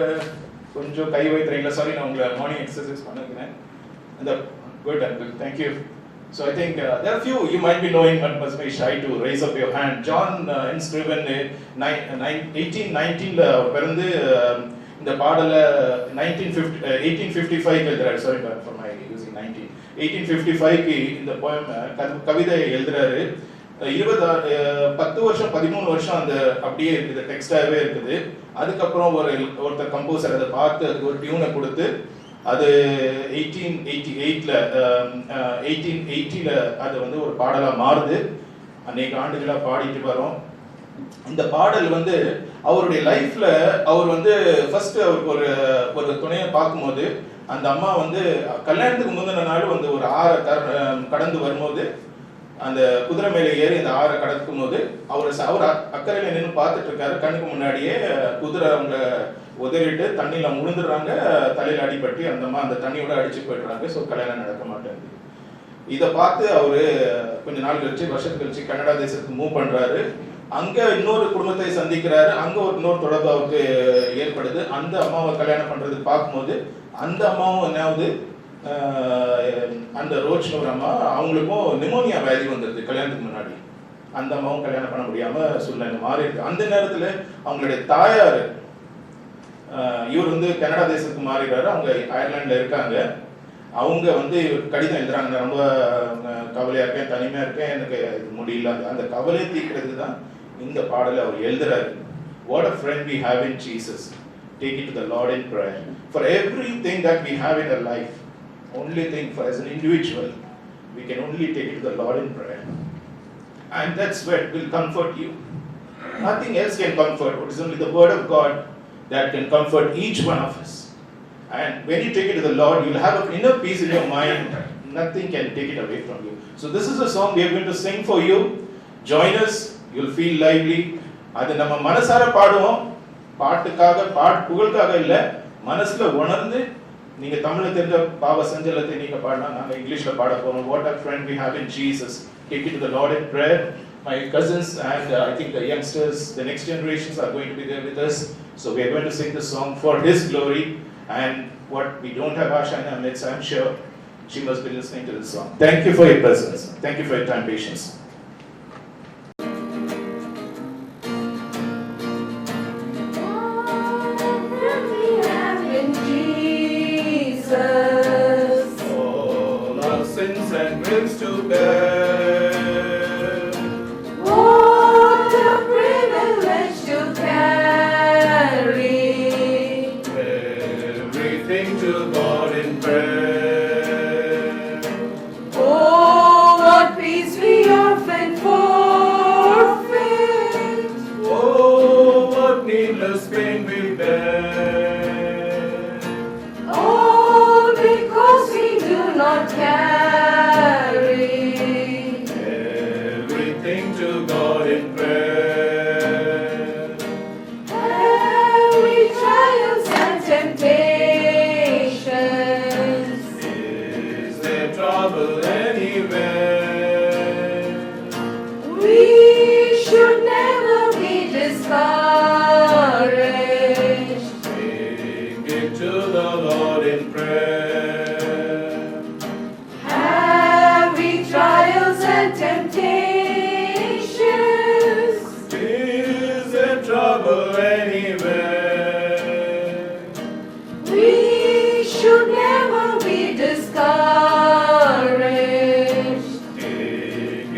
கொஞ்சம் கை வைக்கிறீங்களா? சாரி, நான் உங்களை மார்னிங் எக்ஸசைஸ் பண்ணிக்கிறேன். அந்த good, thank you. So I think there are few you might be knowing, but must be shy to raise up your hand. John Inscriven 1819 ல பிறந்து இந்த பாடல 1855 எழுதுறாரு. Sorry for my using 1855 க்கு இந்த poem கவிதை எழுதுறாரு. 10 வருஷம் 13 வருஷம் அந்த அப்படியே இருக்குது, டெக்ஸ்டாவே இருக்குது. அதுக்கப்புறம் ஒருத்தர் கம்போசர் அதை பார்த்து அதுக்கு ஒரு டியூனை கொடுத்து அது 1880ல அது வந்து ஒரு பாடலா மாறுது. அநேக ஆண்டுகளா பாடிட்டு வரோம். இந்த பாடல் வந்து அவருடைய லைஃப்ல அவர் வந்து ஃபர்ஸ்ட் அவருக்கு ஒரு துணையை பார்க்கும்போது, அந்த அம்மா வந்து கல்யாணத்துக்கு முந்தின நாள் வந்து ஒரு ஆறை கடந்து வரும்போது, அந்த குதிரை மேலே ஏறி அந்த ஆறை கடக்கும் போது அவர் அக்கறையில நின்று பார்த்துட்டு இருக்காரு. கண்ணுக்கு முன்னாடியே குதிரை அவங்க உதறிட்டு தண்ணியில முழுந்துடுறாங்க, தலையில அடிபட்டு அந்த தண்ணியோட அடிச்சு போயிடுறாங்க. ஸோ கல்யாணம் நடக்க மாட்டேங்குது. இதை பார்த்து அவரு கொஞ்ச நாள் கழிச்சு, வருஷத்துக்கு கழிச்சு கனடா தேசத்துக்கு மூவ் பண்றாரு. அங்க இன்னொரு குடும்பத்தை சந்திக்கிறாரு. அங்க இன்னொரு தொடர்பு அவருக்கு ஏற்படுது. அந்த அம்மாவை கல்யாணம் பண்றதுக்கு பார்க்கும்போது அந்த அம்மாவும் என்னாவது, அந்த ரோச்னு ஒரு அம்மா, அவங்களுக்கும் நிமோனியா வியாதி வந்துருது கல்யாணத்துக்கு முன்னாடி. அந்த அம்மாவும் கல்யாணம் பண்ண முடியாம சூழ்நிலை மாறி இருக்கு. அந்த நேரத்துல அவங்களுடைய தாயார், இவர் வந்து கனடா தேசத்துக்கு மாறிடுறாரு, அவங்க அயர்லாண்டில் இருக்காங்க. அவங்க வந்து கடிதம் எழுதுறாங்க, ரொம்ப கவலையா இருக்கேன், தனிமையா இருக்கேன், எனக்கு முடியல. அந்த கவலையை தீர்க்கிறதுக்கு தான் இந்த பாடலை அவர் எழுதுறாரு. What a friend we have in Jesus. Take it to the Lord in prayer. For everything that we have in our life, only thing for as an individual, we can only take it to the Lord in prayer. And that's where it will comfort you. Nothing else can comfort. It is only the word of God that can comfort each one of us. And when you take it to the Lord, you will have an inner peace in your mind. Nothing can take it away from you. So this is a song we are going to sing for you. Join us. You will feel lively. அது நம்ம மனசார பாடுவோம், பாட்டுக்காக புகழுக்காக இல்லை, மனசுல உணர்ந்து. நீங்க தமிழ்ல தெரிஞ்ச பாவ சஞ்சலத்தை நீங்க பாடலாம், நாங்க இங்கிலீஷ்ல பாட போறோம். What a friend we have in Jesus. Take it to the Lord in prayer. My cousins and I think the youngsters, the next generations are going to be there with us. So we are going to sing this song for His glory. And what we don't have Asha in our midst, I'm sure she must be listening to this song. Thank you for your presence. Thank you for your time, patience. To the Lord in prayer.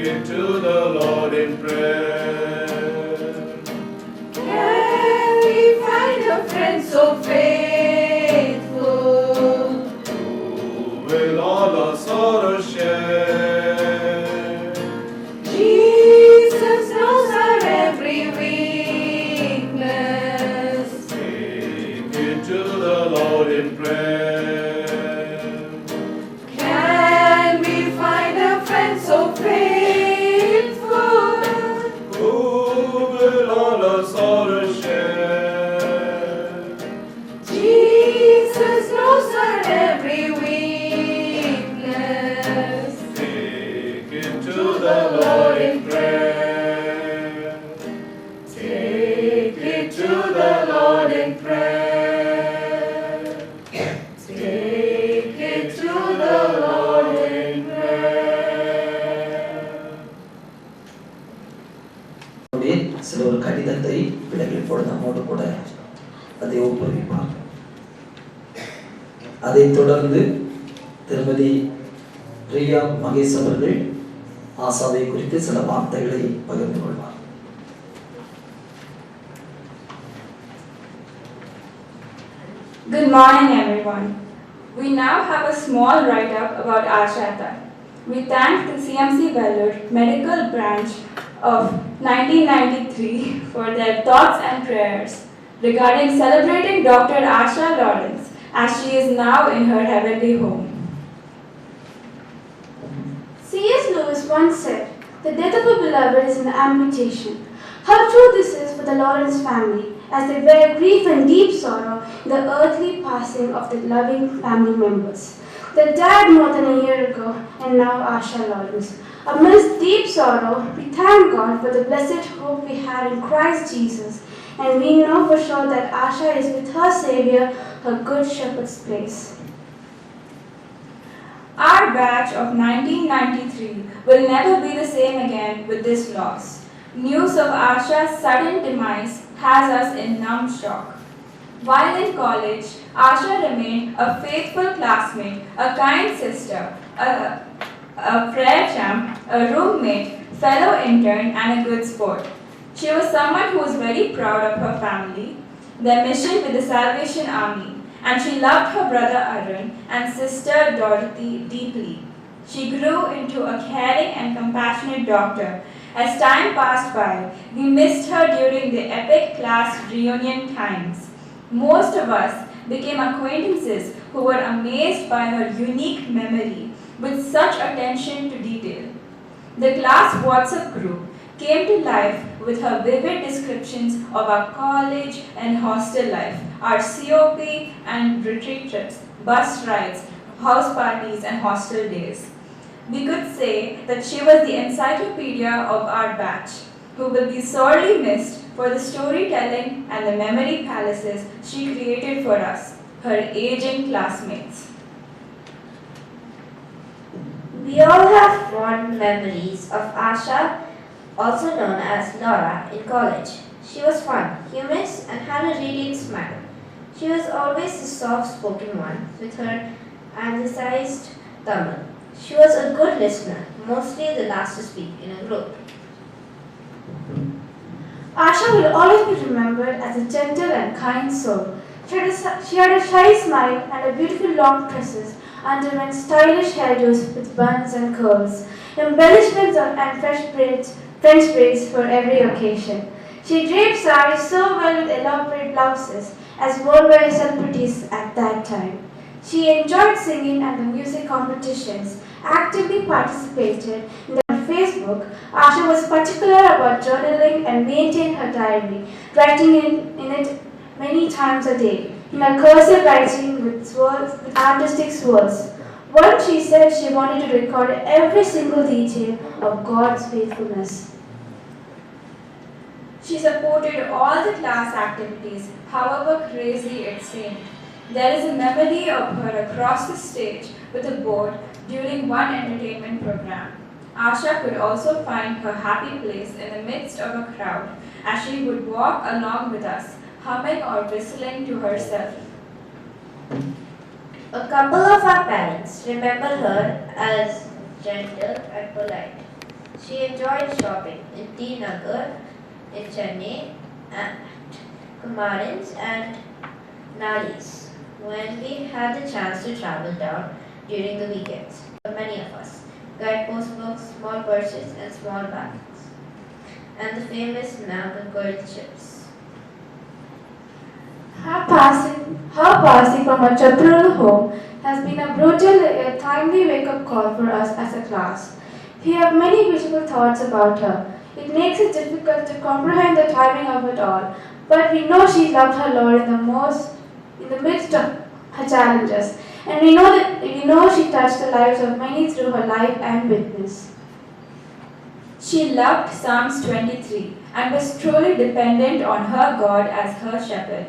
it to the Lord in prayer. Can we find a friend so faithful, Who will all our sorrow share? Jesus knows our every weakness. Take it to the Lord in prayer. Can we find a friend so faithful, Who will all our sorrow share? Jesus knows our every weakness. Take it to the Lord in prayer. Take it to the Lord in prayer. Take it to the Lord in prayer. சில ஒரு கடிதத்தை பிள்ளைகள் இப்பொழுது நம்மோடு கூட அதை ஒப்புவிப்பார். அதைத் தொடர்ந்து திருமதி ரியா மகேஷ் அவர்கள் ஆசாவை குறித்து சில வார்த்தைகளை பகிர்ந்து கொள்வார். Good morning, everyone. We now have a small write-up about Ashata. We thank the CMC Vellore Medical Branch of 1993 for their thoughts and prayers regarding celebrating Dr. Asha Lawrence as she is now in her heavenly home. C.S. Lewis once said, "The death of a beloved is an amputation." How true this is for the Lawrence family, as they bear grief and deep sorrow in the earthly passing of the loving family members. They died more than a year ago, and now Asha Lawrence. Amidst deep sorrow, we thank God for the blessed hope we had in Christ Jesus, and we know for sure that Asha is with her Savior, her Good Shepherd's place. Our batch of 1993 will never be the same again with this loss. News of Asha's sudden demise has us in numb shock. While in college, Asha remained a faithful classmate, a kind sister, a prayer champ, a roommate, fellow intern, and a good sport. She was someone who was very proud of her family, their mission with the Salvation Army, and she loved her brother Arun and sister Dorothy deeply. She grew into a caring and compassionate doctor. As time passed by, we missed her during the epic class reunion times. Most of us became acquaintances who were amazed by her unique memory with such attention to detail. The class WhatsApp group came to life with her vivid descriptions of our college and hostel life, our COP and retreat trips, bus rides, house parties, and hostel days. We could say that she was the encyclopedia of our batch, who will be sorely missed for the storytelling and the memory palaces she created for us, her aging classmates. We all have fond memories of Asha, also known as Laura, in college. She was fun, humorous, and had a radiant smile. She was always the soft-spoken one with her anglicized Tamil. She was a good listener, mostly the last to speak in a group. Asha will always be remembered as a gentle and kind soul. She had a shy smile and a beautiful long tresses underwent stylish hairdos with buns and curls, embellishments and French braids for every occasion. She draped saris so well with elaborate blouses as worn by celebrities at that time. She enjoyed singing at the music competitions, actively participated in the Facebook. Asha was particular about journaling and maintained her diary, writing in it many times a day, in her cursive writing with artistic swirls. Once she said she wanted to record every single detail of God's faithfulness. She supported all the class activities, however crazy it seemed. There is a memory of her across the stage with a board during one entertainment program. Asha could also find her happy place in the midst of a crowd as she would walk along with us, humming or whistling to herself. A couple of our parents remember her as gentle and polite. She enjoyed shopping in T. Nagar in Chennai, at Kumarins and Nadi's when we had the chance to travel down during the weekends. For many of us, guidepost books, small purses and small bags, and the famous Melbourne gold chips. Her passing from her temporal home has been a brutal yet timely wake-up call for us as a class. We have many beautiful thoughts about her. It makes it difficult to comprehend the timing of it all, but we know she loved her Lord in the midst of her challenges, and we know she touched the lives of many through her life and witness. She loved Psalms 23 and was truly dependent on her God as her shepherd.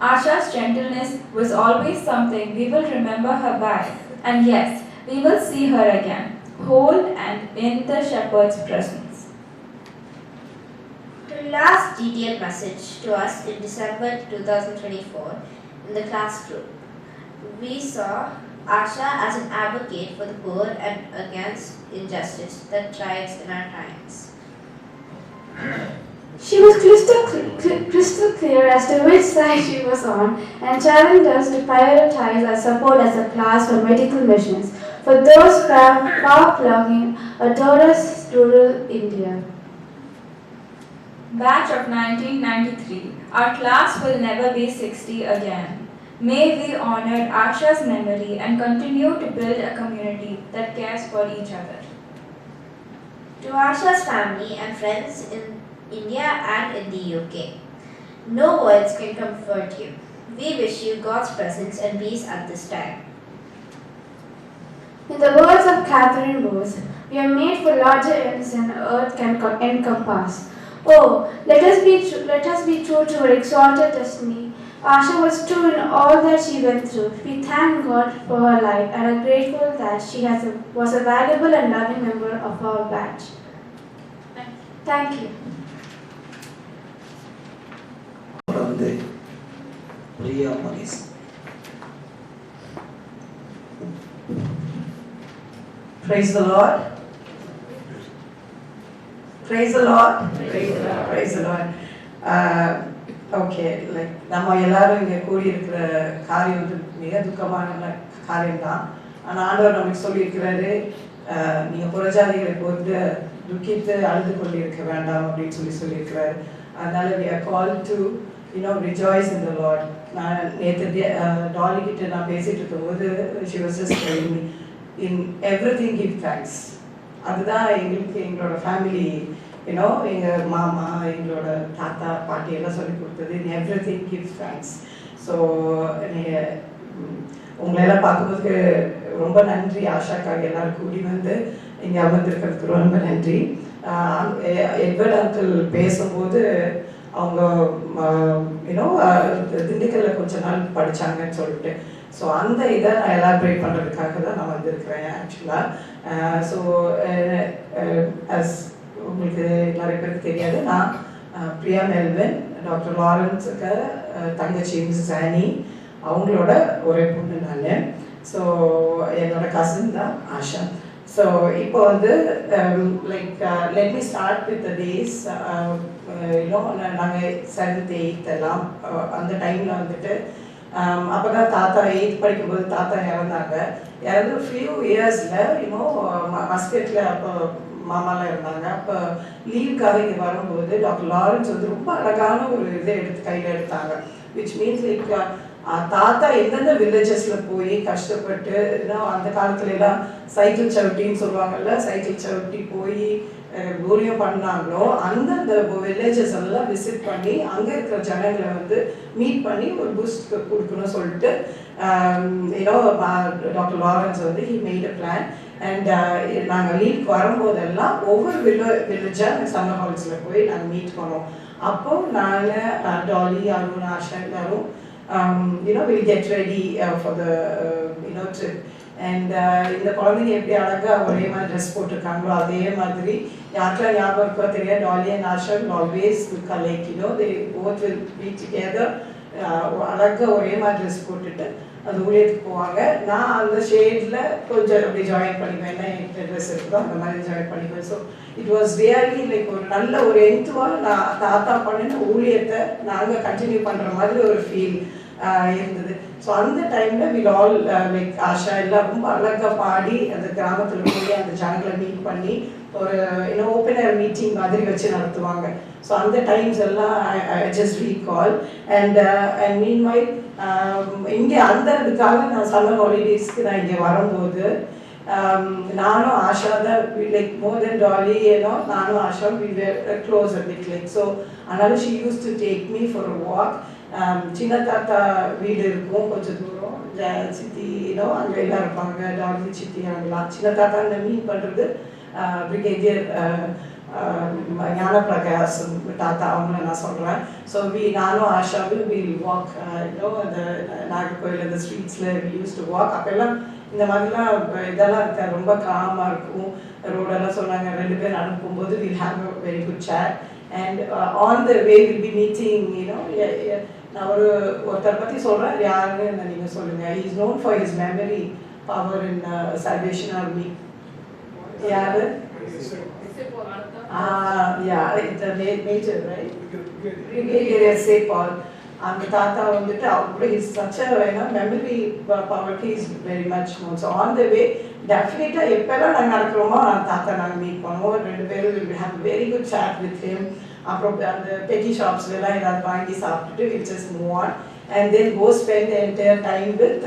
Asha's gentleness was always something we will remember her by, and yes, we will see her again, whole and in the shepherd's presence. Her last detailed message to us in December 2024 in the class group, we saw Asha as an advocate for the poor and against injustice that thrives in our times. She was crystal clear as to which side she was on and challenged us to prioritize our support as a class for medical missions for those far-flung adorous rural India. Batch of 1993, our class will never be 60 again. May we honor Asha's memory and continue to build a community that cares for each other. To Asha's family and friends in India and in the UK, no words can comfort you. We wish you God's presence and peace at this time. In the words of Catherine Bose, we are made for larger ends than earth can encompass. Oh, let us be true to her exalted destiny. Asha was true in all that she went through. We thank God for her life and are grateful that she was a valuable and loving member of our batch. Thank you. Priya Manis. Praise the Lord. Praise the Lord. Praise the Lord. Okay like நம்ம எல்லாரும் இங்கே கூடியிருக்கிற காரியம் வந்து மிக துக்கமான காரியம்தான். ஆனால் ஆண்டவர் நமக்கு சொல்லியிருக்கிறாரு, நீங்கள் புறஜாதிகளை போட்டு துக்கித்து அழுது கொண்டு இருக்க வேண்டாம் அப்படின்னு சொல்லியிருக்கிறாரு. அதனால we are called to rejoice in the Lord. நான் நேற்று டாலி கிட்ட நான் பேசிட்டு இருக்கும்போது she was just telling me in everything give thanks. அதுதான் எங்களோட ஃபேமிலி எங்கள் மாமா எங்களோட தாத்தா பாட்டி எல்லாம் சொல்லி கொடுத்தது in everything give thanks. So உங்களெல்லாம் பார்க்கும்போது ரொம்ப நன்றி. ஆஷாக்காக எல்லாரும் கூடி வந்து இங்கே அமர்ந்திருக்கிறதுக்கு ரொம்ப நன்றி. எட்வர்ட் அங்கிள் பேசும்போது அவங்க திண்டுக்கல்ல கொஞ்ச நாள் படித்தாங்கன்னு சொல்லிட்டு, ஸோ அந்த இதை நான் எலாபரேட் பண்ணுறதுக்காக தான் நான் வந்திருக்கிறேன் ஆக்சுவலாக. ஸோ உங்களுக்கு நிறைய பேருக்கு தெரியாது, நான் பிரியா மெல்வின் டாக்டர் லாரன்ஸுக்கு தங்கச்சி மிஸ் ஆனி அவங்களோட ஒரே பொண்ணு நான். ஸோ என்னோட கசின் தான் ஆஷா. ஸோ இப்போ வந்து like let me start with the days. நாங்கள் 7th 8th எல்லாம் அந்த டைமில் வந்துட்டு அப்போ தான் தாத்தா 8th படிக்கும்போது தாத்தா இறந்தாங்க. இறந்து ஃபியூ இயர்ஸில் மஸ்கெட்டில் அப்போ மாமாலாம் இருந்தாங்க. அப்போ லீவுக்காக இங்கே வரும்போது டாக்டர் லாரன்ஸ் வந்து ரொம்ப அழகான ஒரு இதை கையில் எடுத்தாங்க. விச் மீன்ஸ் லைக் தாத்தா எந்தெந்த வில்லேஜஸில் போய் கஷ்டப்பட்டு அந்த காலத்துல எல்லாம் சைக்கிள் சவுட்டின்னு சொல்லுவாங்கல்ல, சைக்கிள் சவுட்டி போய் ஊழியம் பண்ணாங்களோ அந்தந்த வில்லேஜஸ் எல்லாம் விசிட் பண்ணி அங்கே இருக்கிற ஜனங்களை வந்து மீட் பண்ணி ஒரு பூஸ்ட் கொடுக்கணும்னு சொல்லிட்டு டாக்டர் லாரன்ஸ் வந்து he made a plan. And நாங்கள் லீவுக்கு வரும்போதெல்லாம் ஒவ்வொரு வில்லேஜாக சம்மர் ஹாலிஸில் போய் நாங்கள் மீட் பண்ணோம். அப்போது நாங்கள் டாலி அருண் ஆஷா எல்லாரும் we'll get ready for the trip. And இந்த குழந்தைங்க எப்படி அழகாக ஒரே மாதிரி ட்ரெஸ் போட்டிருக்காங்களோ அதே மாதிரி யாருக்கெல்லாம் ஞாபகம் இருக்கோ தெரியாது, Dolly and Asha will always look alike. They both will be together. அழகாக ஒரே மாதிரி ட்ரெஸ் போட்டுட்டு அந்த ஊழியத்துக்கு போவாங்க. நான் அந்த ஷேடில் கொஞ்சம் அப்படி ஜாயின் பண்ணிக்குவேன், என்ன என்கிட்ட ட்ரெஸ் இருக்குதோ அந்த மாதிரி ஜாயின் பண்ணிக்குவேன். So it was really like ஒரு நல்ல ஒரு எந்துவாக நான் தாத்தா பண்ணின ஊழியத்தை நாங்கள் கண்டினியூ பண்ணுற மாதிரி ஒரு ஃபீல் இருந்தது. ஸோ அந்த டைமில் வில் ஆல் லைக் ஆஷா எல்லாம் ரொம்ப அழகாக பாடி அந்த கிராமத்தில் போய் அந்த ஜனங்களை மீட் பண்ணி ஒரு இன்னும் ஓப்பன் ஏர் மீட்டிங் மாதிரி வச்சு நடத்துவாங்க. ஸோ அந்த டைம்ஸ் எல்லாம் I just recall. And meanwhile இங்கே அந்த இதுக்காக நான் சம்மர் ஹாலிடேஸ்க்கு நான் இங்கே வரும்போது நானும் ஆஷா தான் லைக் மோர் தென் டாலி ஏனோ நானும் Asha we were close a bit like. So அதனால she used to take me for a walk. சின்ன தாத்தா வீடு இருக்கும் கொஞ்சம் தூரம், சித்தி அங்கே எல்லாம் இருப்பாங்க, டாலி சித்தி அங்கெல்லாம். சின்ன தாத்தா அந்த மீன் பண்ணுறது பிரிகேடியர் ஞானப்பிரகாசம் தாத்தா அவங்கள நான் சொல்கிறேன். ஸோ நானும் ஆஷாவும் வில் வாக் அந்த நாகர்கோயில் அந்த ஸ்ட்ரீட்ஸில் வி யூஸ் டு வாக். அப்போல்லாம் இந்த மாதிரிலாம் இதெல்லாம் இருக்காது, ரொம்ப காமாக இருக்கும் ரோடெல்லாம். சொன்னாங்க 2 பேர் அனுப்பும்போது will have a very good chat. And on the way will be meeting நான் ஒருத்தரை பற்றி சொல்கிறேன், யாருன்னு நீங்கள் சொல்லுங்கள். Is known for his memory power in Salvation Army. யாரு? it's a major, right? Brigadier St. Paul. அந்த தாத்தா வந்துட்டு அவரு is such a memory power is very much known. So on the way டெஃபினட்டாக எப்போல்லாம் நாங்கள் நடக்கிறோமோ தாத்தா நாங்கள் மீட் பண்ணுவோம். 2 பேரும் will have very good chat with him. அப்புறம் அந்த பெட்டி ஷாப்ஸ்லாம் ஏதாவது வாங்கி சாப்பிட்டுட்டு will just move on and then go spend entire time with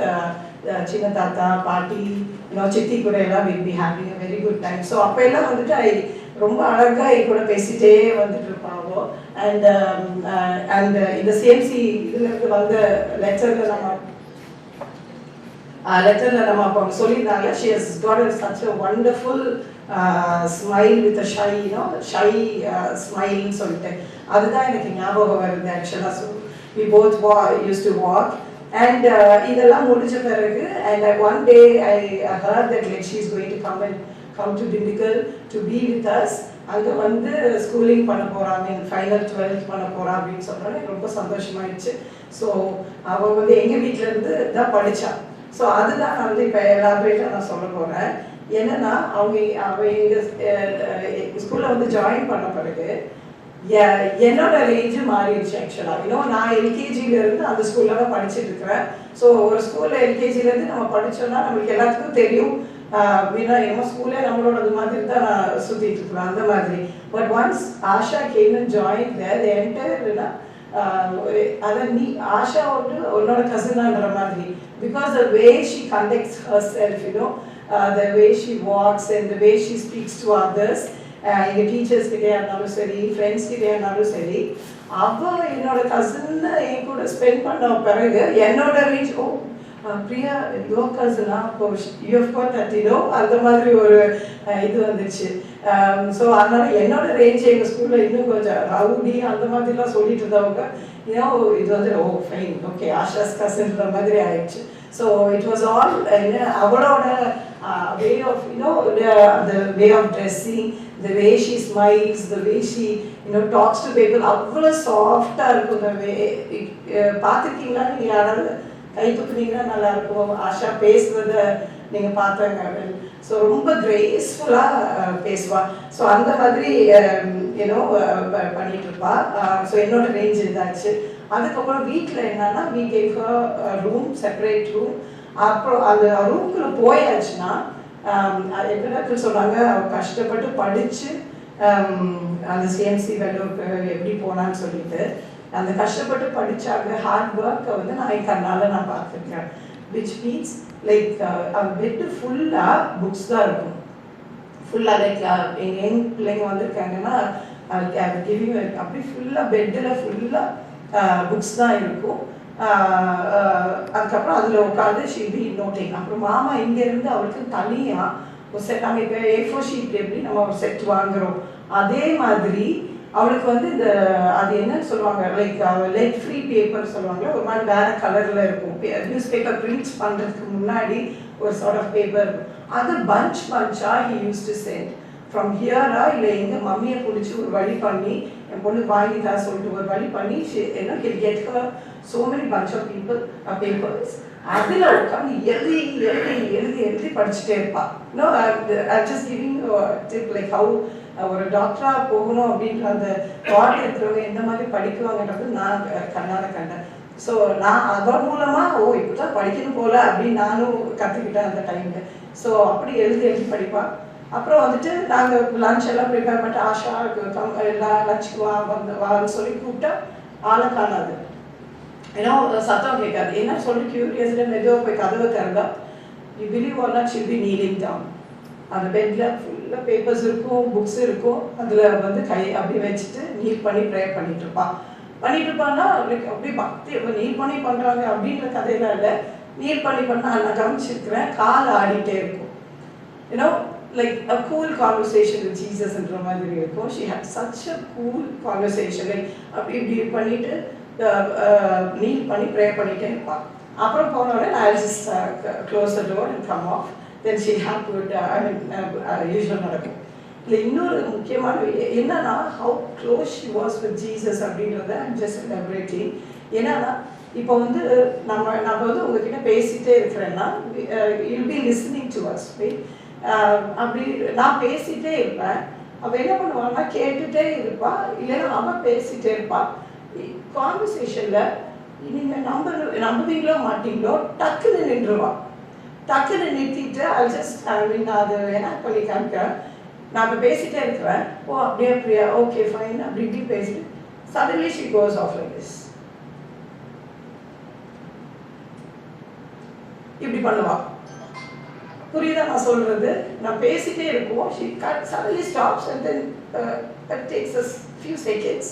சின்ன தாத்தா பாட்டி சித்தி கூட எல்லாம் will be having a very good time. So அப்போ எல்லாம் வந்துட்டு ரொம்ப அழகாக கூட பேசிட்டே வந்துட்டு இருப்பாவோ. அண்ட் இந்த சிஎம்சி இதுலேருந்து வந்த லெட்டரில் நம்ம அப்போ அவங்க சொல்லியிருந்தாங்க, she has got such a wonderful smile with a shy shy ஸ்மைல்னு சொல்லிட்டு அதுதான் எனக்கு ஞாபகம் வருது ஆக்சுவலாக. So we both used to walk. And இதெல்லாம் முடிஞ்ச பிறகு and one day I heard that like she is going to come to Dindigul to be with us. அங்கே வந்து ஸ்கூலிங் பண்ண போகிறாங்க, ஃபைனல் 12th பண்ண போகிறா அப்படின்னு சொல்கிறாங்க. ரொம்ப சந்தோஷமாயிடுச்சு. ஸோ அவள் வந்து எங்கள் வீட்டிலேருந்து தான் படித்தான். ஸோ அதுதான் நான் வந்து இப்போ எலாபரேட்டாக நான் சொல்ல போகிறேன். என்னென்னா அவள் எங்கள் ஸ்கூலில் வந்து ஜாயின் பண்ண பிறகு என்னோட ரேஞ்சு மாறிடுச்சு ஆக்சுவலாக. நான் எல்கேஜிலேருந்து அந்த ஸ்கூலில் தான் படிச்சுட்டு இருக்கிறேன். ஸோ ஒரு ஸ்கூலில் எல்கேஜிலேருந்து நம்ம படித்தோம்னா நம்மளுக்கு எல்லாத்துக்கும் தெரியும் நம்ம ஸ்கூலே நம்மளோட மாதிரி தான் நான் சுற்றிட்டு இருக்கிறேன் அந்த மாதிரி. But once Asha game and join their entire அதை நீ ஆஷா வந்து உன்னோட கசினான்ற மாதிரி. Because the way she conducts her self the way she walks and the way she speaks to others. எங்கள் டீச்சர்ஸ் கிட்டே இருந்தாலும் சரி, ஃப்ரெண்ட்ஸ் கிட்டே இருந்தாலும் சரி, அவள் என்னோட கசின் என் கூட ஸ்பெண்ட் பண்ண பிறகு என்னோட ரேஞ்ச் பிரியா யுவர் கசினா இப்போ யூஎஃப் தட்டினோ அந்த மாதிரி ஒரு இது வந்துச்சு. ஸோ அதனால என்னோட ரேஞ்ச் எங்கள் ஸ்கூலில் இன்னும் கொஞ்சம் ரவுடி அந்த மாதிரிலாம் சொல்லிட்டு இருந்தவங்க இது வந்து ஃபைன் ஓகே ஆஷாஸ் கசின்ற மாதிரி ஆயிடுச்சு. ஸோ இட் வாஸ் ஆல் அவளோட way of the way of dressing, the way she smiles, the way she talks to people, அவ்வளோ சாஃப்டாக இருக்கும். the way பார்த்துருக்கீங்களா நீங்கள் யாராவது கை தூக்குனீங்கன்னா நல்லா இருக்கும். ஆஷா பேசுறத நீங்கள் பார்த்தாங்க. ஸோ ரொம்ப கிரேஸ்ஃபுல்லாக பேசுவாள். ஸோ அந்த மாதிரி பண்ணிட்டு இருப்பா. ஸோ என்னோட ரேஞ்ச் இதாச்சு. அதுக்கப்புறம் வீட்டில் என்னன்னா we gave her a room, separate room. அப்புறம் அந்த ரூம்குள்ளே போயாச்சுன்னா என்ன சொன்னாங்க, அவள் கஷ்டப்பட்டு படித்து அந்த சிஎம்சி வெள்ளூருக்கு எப்படி போனான்னு சொல்லிட்டு அந்த கஷ்டப்பட்டு படித்தாங்க. ஹார்ட் ஒர்க்கை வந்து நான் என் கண்ணால் நான் பார்த்துருக்கேன். விச் மீன்ஸ் லைக் பெட்டு ஃபுல்லாக புக்ஸ் தான் இருக்கும். ஃபுல்லாக லைக் எங்கள் யங் பிள்ளைங்க வந்திருக்காங்கன்னா கிவிங் அப்படி ஃபுல்லாக பெட்டில் ஃபுல்லாக புக்ஸ் தான் இருக்கும். அதுக்கப்புறம் அதில் உட்காந்து ஷீபி நோட்டிங். அப்புறம் மாமா இங்கேருந்து அவளுக்கு தனியாக ஒரு செட், நம்ம இப்போ A4 ஷீட் எப்படி நம்ம ஒரு செட் வாங்குகிறோம் அதே மாதிரி அவளுக்கு வந்து இந்த அது என்னன்னு சொல்லுவாங்க லைக் லெட் ஃப்ரீ பேப்பர் சொல்லுவாங்க. ஒரு மாதிரி வேறு கலரில் இருக்கும். நியூஸ் பேப்பர் பிரிண்ட்ஸ் பண்ணுறதுக்கு முன்னாடி ஒரு சார்ட் ஆஃப் பேப்பர் இருக்கும். அது பஞ்சாக he used to send from ஹியரா இல்லை எங்கள் மம்மியை பிடிச்சி ஒரு வழி பண்ணி என் பொண்ணு வாங்கி தான் சொல்லிட்டு ஒரு வழி பண்ணி he'll get her so many bunch of papers அதில் உட்காந்து எழுதி எழுதி எழுதி எழுதி படிச்சுட்டே இருப்பாள். இன்னும் just giving tip like how ஒரு டாக்டராக போகணும் அப்படின்ற அந்த தாட் இருக்கிறவங்க எந்த மாதிரி படிக்குவாங்கன்றது நான் கண்ணால் கண்டேன். ஸோ நான் அதன் மூலமாக இப்போ தான் படிக்கணும் போல அப்படின்னு நானும் கற்றுக்கிட்டேன் அந்த டைமில். ஸோ அப்படி எழுதி எழுதி படிப்பாள். அப்புறம் வந்துட்டு நாங்கள் லஞ்ச் எல்லாம் ப்ரிப்பேர் பண்ணிட்டு ஆஷா எல்லாம் லஞ்சுக்கு வான்னு சொல்லி கூப்பிட்டா ஆளை காணாது. ஏன்னா சத்தம் கேட்காது. என்ன சொல்லி கியூரியஸில் மெதுவாக போய் கதவை திறந்தா you believe or not she'll be kneeling down. அந்த பெட்டில் ஃபுல்லாக பேப்பர்ஸ் இருக்கும், புக்ஸ் இருக்கும். அதில் வந்து கை அப்படி வச்சுட்டு நீல் பண்ணி ப்ரேயர் பண்ணிட்டு இருப்பான். பண்ணிட்டு இருப்பான்னா அப்படியே பக்தி நீல் பண்ணி பண்ணுறாங்க அப்படின்ற கதையெல்லாம் இல்லை. நீல் பண்ணி பண்ணால் நான் கவனிச்சிருக்கிறேன், கால் ஆடிட்டே இருக்கும். You know like a cool conversation with Jesus என்ற மாதிரி இருக்கும். She had such a cool conversation. like அப்படி இப்படி பண்ணிட்டு நீல் பண்ணி ப்ரேயர் பண்ணிட்டே இருப்பாள். அப்புறம் போனோடனே I'll just close the door and come off. Then she had to usual நடக்கும். இல்லை இன்னொரு முக்கியமான என்னன்னா how close she was with Jesus அப்படின்றத I'm just elaborating. என்னன்னா இப்போ வந்து நம்ம வந்து உங்ககிட்ட பேசிகிட்டே இருக்கிறேன்னா you'll be listening to us, right? அப்படி நான் பேசிகிட்டே இருப்பேன். அவள் என்ன பண்ணுவான்னா கேட்டுகிட்டே இருப்பாள், இல்லைன்னா அவள் பேசிகிட்டே இருப்பாள். கான்வர்சேஷனில் நீங்கள் நம்புவீங்களோ மாட்டீங்களோ டக்குன்னு நின்றுவாள். டக்குன்னு நிறுத்திட்டு அது என்ன பண்ணி காமிக்கிறேன். நான் இப்போ பேசிகிட்டே இருக்கிறேன், ஓ அப்படியே அப்படியா ஓகே ஃபைன் அப்படி இப்படி பேசிட்டு suddenly she goes off like this. இப்படி பண்ணுவா. புரியுதா நான் சொல்றது? நான் பேசிட்டே இருக்கோம், she suddenly stops and then that takes us few seconds.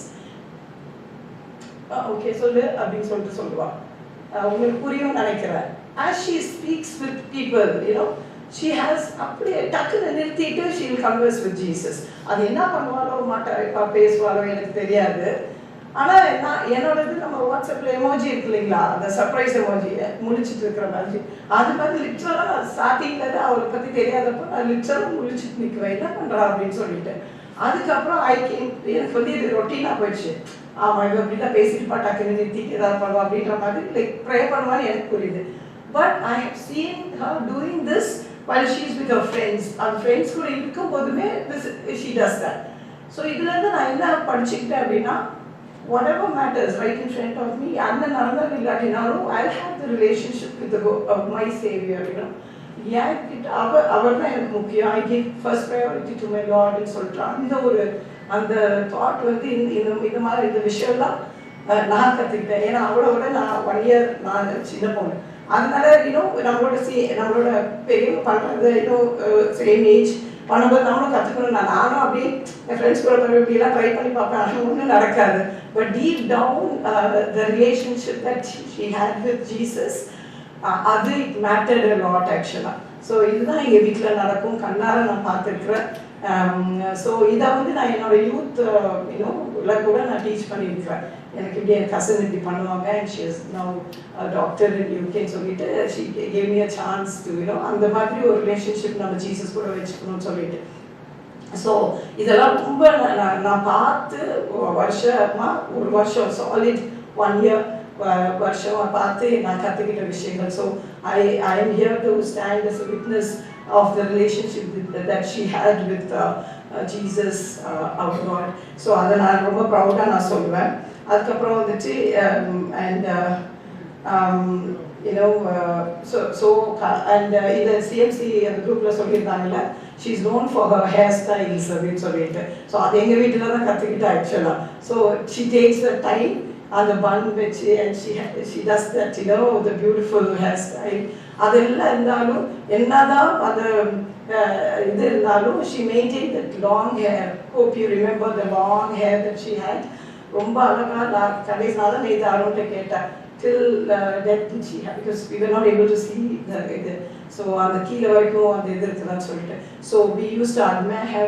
Okay சொல்லு அப்படின்னு சொல்லிட்டு சொல்லுவா. உங்களுக்கு புரியும் நினைக்கிறேன். As she speaks with people, you know, she has அப்படியே டக்குன்னு நிறுத்திட்டு she will converse with Jesus. அது என்ன பண்ணுவாளோ மாட்டா பேசுவாளோ எனக்கு தெரியாது. ஆனால் நான் என்னோடது நம்ம வாட்ஸ்அப்பில் எமோஜி இருக்கு இல்லைங்களா, அந்த சர்ப்ரைஸ் எமோஜி முழிச்சிட்டு இருக்கிற மாதிரி, அது பார்த்து லிட்ரலாக நான் ஸ்டார்டிங்கில் அவரை பற்றி தெரியாதப்போ நான் லிட்ரலாக முழிச்சிட்டு நிற்குவேன், என்ன பண்ணுறா அப்படின்னு சொல்லிட்டு. அதுக்கப்புறம் எனக்கு வந்து இது ரொட்டீனாக போயிடுச்சு. ஆமாம் இது அப்படி தான் பேசிட்டு டக்குன்னு நிறுத்திட்டு ஏதாவது பண்ணுவா அப்படின்ற மாதிரி லைக் ப்ரே பண்ணுவான்னு எனக்கு புரியுது. But I have seen her doing this while she is with her friends. அந்த ஃப்ரெண்ட்ஸ் கூட இருக்கும் போதுமே she does that. ஸோ இதுலேருந்து நான் என்ன படிச்சுக்கிட்டேன் அப்படின்னா, whatever matters right in front of me, and then another illatinalu I'll have the relationship with my savior, you know. அவர் தான் எனக்கு முக்கியம். I give first priority to my Lord ன்னு சொல்லிட்டு அந்த தாட் வந்து இந்த மாதிரி இந்த விஷயம்லாம் நான் கற்றுக்கிட்டேன். ஏன்னா அவளோட நான் 1 year நான் சின்ன பொண்ணு. அதனால இன்னும் நம்மளோட பெரியவங்க பண்ணுறது இன்னும் சேம் ஏஜ் பண்ணும்போது நம்மளும் கற்றுக்கணும். நானும் அப்படியே என் ஃப்ரெண்ட்ஸ் கூட இப்படிலாம் ட்ரை பண்ணி பார்ப்பேன், ஆனால் ஒன்றும் நடக்காது. But deep down the relationship that she had with Jesus, அது இட் மேட்டர்ட் அ லாட் ஆக்சுவலாக. ஸோ இதுதான் எங்கள் வீட்டில் நடக்கும், கண்ணால் நான் பார்த்துருக்குறேன். ஸோ இதை வந்து நான் என்னோட யூத் இன்னும் கூட நான் டீச் பண்ணியிருக்கிறேன். எனக்கு இப்படி என் கசன் இப்படி பண்ணுவாங்க, and she is now doctor in யூகேன்னு சொல்லிட்டு she gave me a chance to அந்த மாதிரி ஒரு ரிலேஷன்ஷிப் நம்ம ஜீசஸ் கூட வச்சுக்கணும்னு சொல்லிட்டு. ஸோ இதெல்லாம் ரொம்ப நான் பார்த்து ஒரு வருஷம் சாலிட் 1 year வருஷமாக பார்த்து நான் கற்றுக்கிட்ட விஷயங்கள். So I am here to stand as a witness of the relationship that she had with Jesus, our God. So அதை நான் ரொம்ப ப்ரௌடாக நான் சொல்லுவேன். அதுக்கப்புறம் வந்துட்டு இந்த சிஎம்சி அந்த குரூப்பில் சொல்லியிருந்தாங்கல்ல, she is known for her hair styles அப்படின்னு சொல்லிட்டு. ஸோ அது எங்கள் வீட்டில் தான் கற்றுக்கிட்டேன் ஆக்சுவலாக. So she takes the time அந்த பன் வச்சு, and she does that the beautiful hair style. அதெல்லாம் இருந்தாலும் என்னதான் அந்த இது இருந்தாலும் she maintain that long hair. Hope you remember the long hair that she had. ரொம்ப அழகாக நான் கடைசினால நேற்று அருண்கிட்ட கேட்டேன், till death did she have, because we were not able to see the so அந்த கீழே வரைக்கும் அந்த இது இருக்குதான்னு சொல்லிட்டு. So we used to admire her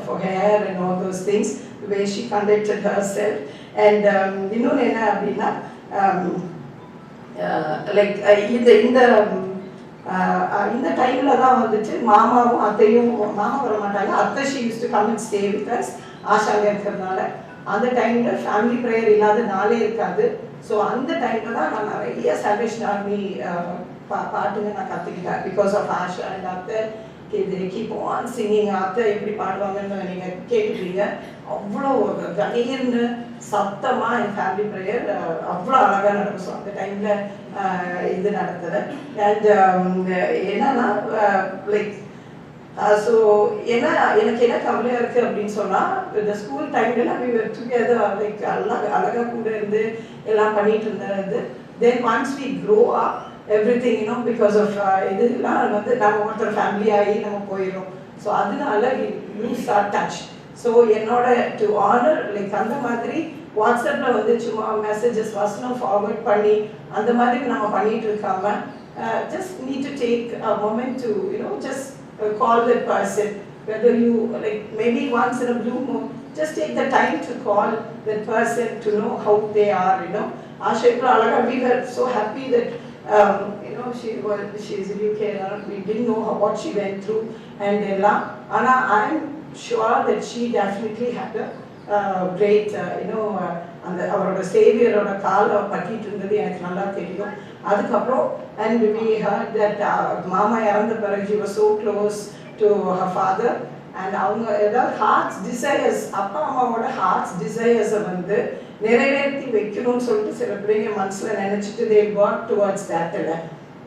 for hair and all those things, the way she conducted herself. And இன்னொன்று என்ன அப்படின்னா, லைக் இந்த டைமில் தான் வந்துட்டு மாமாவும் அத்தையும், மாமா வர மாட்டாங்க, அத்தை she used to come and stay with us ஆஷாங்க இருக்கிறதுனால. அந்த டைமில் ஃபேமிலி ப்ரேயர் இல்லாத நாளே இருக்காது. ஸோ அந்த டைமில் தான் நான் நிறைய சால்வேஷன் ஆர்மி பாட்டுங்க நான் கற்றுக்கிட்டேன். பிகாஸ் ஆஃப் ஆஷா அண்ட் அத்தை கீப் ஆன் சிங்கிங். அத்தை எப்படி பாடுவாங்கன்னு நீங்கள் கேட்டுப்பீங்க. அவ்வளோ கணீர்னு சத்தமாக என் ஃபேமிலி ப்ரேயர் அவ்வளோ அழகாக நடக்கும். ஸோ அந்த டைமில் இது நடந்தது. அண்ட் என்னன்னா லைக் ஸோ ஏன்னா எனக்கு என்ன கவலையாக இருக்குது அப்படின்னு சொன்னால், இந்த ஸ்கூல் டைம்லாம் we were together, லைக் அழகாக கூட இருந்து எல்லாம் பண்ணிட்டு இருந்தது. தென் once we grow up everything, you know, because of இதெல்லாம் வந்து நம்ம ஒருத்தர் ஃபேமிலி ஆகி நம்ம போயிடும். ஸோ அதனால lose our touch. ஸோ என்னோட டு ஆனர் லைக் அந்த மாதிரி வாட்ஸ்அப்பில் வந்து சும்மா மெசேஜஸ் வசனம் ஃபார்வர்ட் பண்ணி அந்த மாதிரி நம்ம பண்ணிட்டு இருக்காம just need to take a moment to, you know, just call that person, whether you like maybe once in a blue moon, just take the time to call that person to know how they are, you know. Asha Alaga, we were so happy that you know, she's in UK, we didn't know what she went through and ella ana I'm sure that she definitely had a great you know, and அவரோட சேவியரோட காலை பற்றிட்டு இருந்தது எனக்கு நல்லா தெரியும். அதுக்கப்புறம் and we heard that மாமா இறந்த பிறகு she was so close to her father and அவங்க ஏதாவது ஹார்ட்ஸ் டிசையர்ஸ், அப்பா அம்மாவோட ஹார்ட்ஸ் டிசையர்ஸை வந்து நிறைவேற்றி வைக்கணும்னு சொல்லிட்டு சில பிள்ளைங்க மனசில் நினச்சிட்டு they got towards that.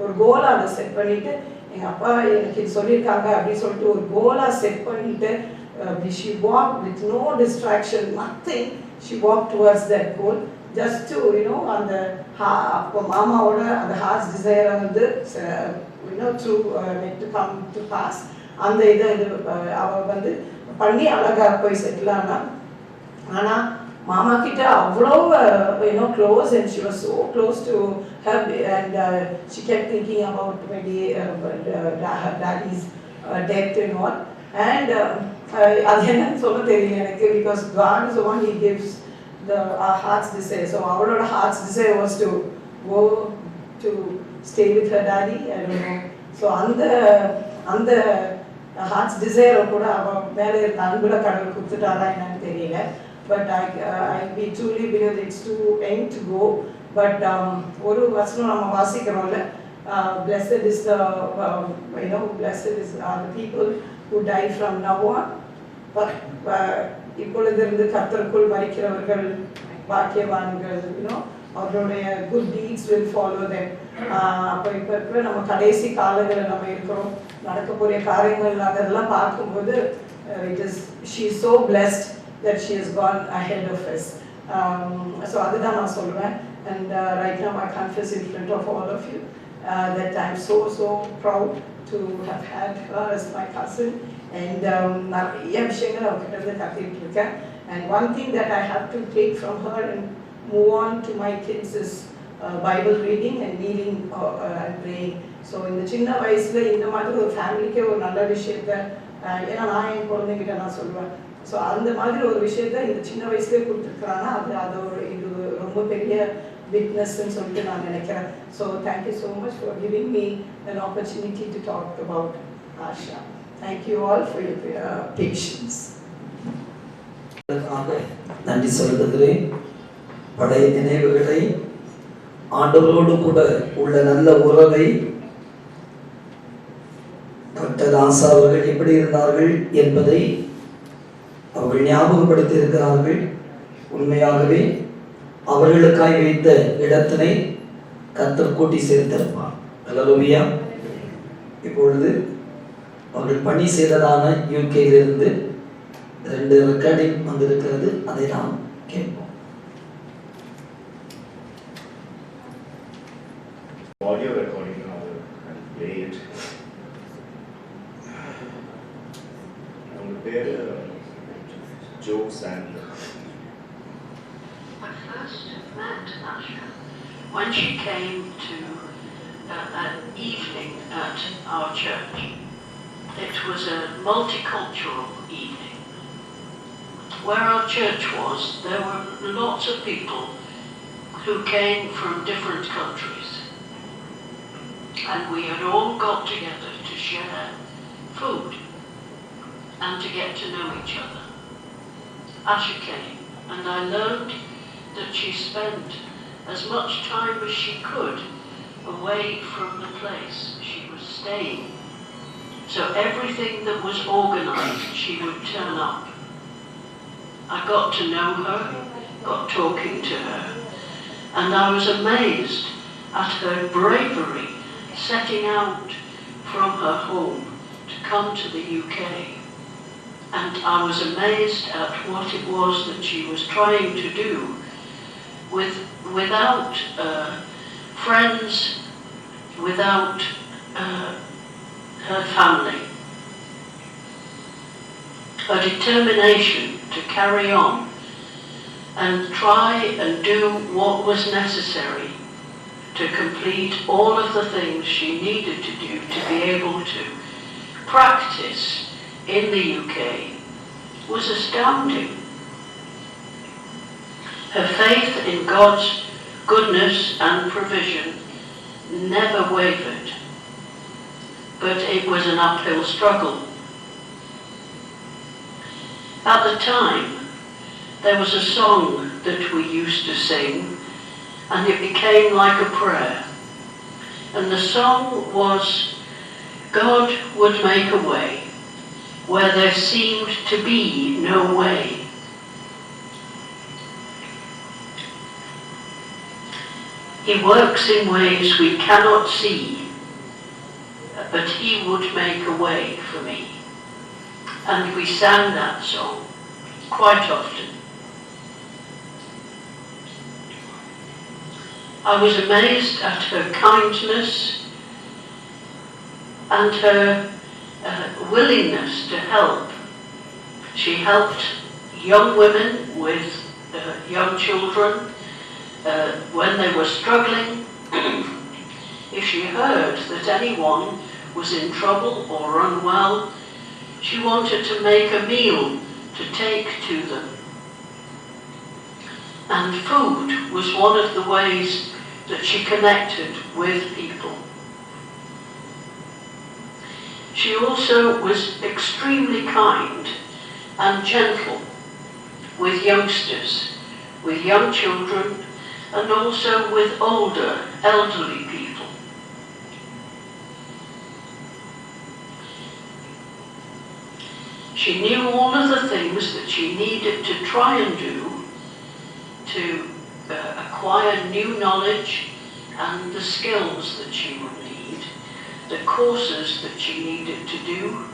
ஒரு கோலை அதை செட் பண்ணிட்டு எங்கள் அப்பா எனக்கு இது சொல்லியிருக்காங்க அப்படின்னு சொல்லிட்டு ஒரு கோலை செட் பண்ணிட்டு she walked with no distraction, nothing. She walked towards that goal just to, you know, அந்த அப்போ மாமாவோட அந்த ஹார்ட்ஸ் டிசைரை வந்து you know, to make to come to pass. அந்த இதை அவள் வந்து பண்ணி அழகாக போய் செட்டில் ஆனா. ஆனால் மாமா கிட்ட அவ்வளோ you know, close, and she was so close to her, and she kept thinking about maybe her daddy's death and all. And அது என்னன்னு சொல்ல தெரியல எனக்கு, because God is the one, He gives our heart's desire. So அவளோட heart's desire was to go to stay with her daddy. I don't know. So அந்த heart's desire கூட அவ மேலே இருந்த அன்புல கடவுள் கொடுத்துட்டாரா என்னன்னு தெரியல. But we truly believe it's too young to go. But ஒரு வசனம் நம்ம வாசிக்கிறோம்ல, blessed is the you know, blessed is the people who die from now on. இப்பொழுதிருந்து கர்த்தருக்குள் மரிக்கிறவர்கள் பாக்கியவான்கள், you know, அவர்களுடைய good deeds will follow them. அப்போ இப்போ இருக்கிற நம்ம கடைசி காலங்களில் நம்ம இருக்கிறோம், நடக்க போகிற காரியங்கள் அதெல்லாம் பார்க்கும்போது she is so blessed that she has gone ahead of us. So அதுதான் நான் சொல்லுவேன். And right now I confess in front of all of you that I'm so proud to have had her as my cousin. And நிறைய விஷயங்கள் அவகிட்ட இருந்து கற்றுக்கிட்டு இருக்கேன். And one thing that I have to take from her and move on to my kids is Bible reading and kneeling and praying. So இந்த சின்ன வயசுல இந்த மாதிரி ஒரு ஃபேமிலிக்கே ஒரு நல்ல விஷயத்தை, ஏன்னா நான் என் குழந்தைகிட்ட நான் சொல்லுவேன், ஸோ அந்த மாதிரி ஒரு விஷயத்த இந்த சின்ன வயசுலேயே கொடுத்துருக்குறாங்கன்னா அது ஒரு இது ரொம்ப பெரிய விட்னஸ்ன்னு சொல்லிட்டு நான் நினைக்கிறேன். So thank you so much for giving me an opportunity to talk about Asha. Thank you all for your patience. நன்றி சொல்லுகிறேன். பழைய நினைவுகளை, ஆண்டவரோடு கூட உள்ள நல்ல உறவை, டாக்டர் ஆசா அவர்கள் எப்படி இருந்தார்கள் என்பதை அவர்கள் ஞாபகப்படுத்தி இருக்கிறார்கள். உண்மையாகவே அவர்களுக்காய் வைத்த இடத்தினை கர்த்தர் கூட்டி சேர்த்திருப்பார். அல்லேலூயா. இப்பொழுது அவர்கள் பணி செய்ததான யூகேயிலிருந்து 2 ரெக்கார்டிங் வந்திருக்கிறது, அதை நாம் கேட்போம். Audio recording, I'll play it. அவங்க பேரு Joe Sandler. I first met Asha when she came to an evening at our church. It was a multicultural evening. Where our church was, there were lots of people who came from different countries. And we had all got together to share food and to get to know each other. Asha came and I learned that she spent as much time as she could away from the place she was staying. So everything that was organized, she would turn up. I got to know her, got talking to her, and I was amazed at her bravery setting out from her home to come to the UK. And I was amazed at what it was that she was trying to do without friends, without her family. Her determination to carry on and try and do what was necessary to complete all of the things she needed to do to be able to practice in the UK was astounding. Her faith in God's goodness and provision never wavered, but it was an uphill struggle. At the time, there was a song that we used to sing, and it became like a prayer. And the song was, God would make a way where there seemed to be no way. He works in ways we cannot see, but he would make a way for me. And we sang that song quite often. I was amazed at her kindness and her willingness to help. She helped young women with young children when they were struggling. If she heard that anyone was in trouble or unwell, she wanted to make a meal to take to them. And food was one of the ways that she connected with people. She also was extremely kind and gentle with youngsters, with young children, and also with older, elderly people. She knew all of the things that she needed to try and do to acquire new knowledge and the skills that she would need, the courses that she needed to do.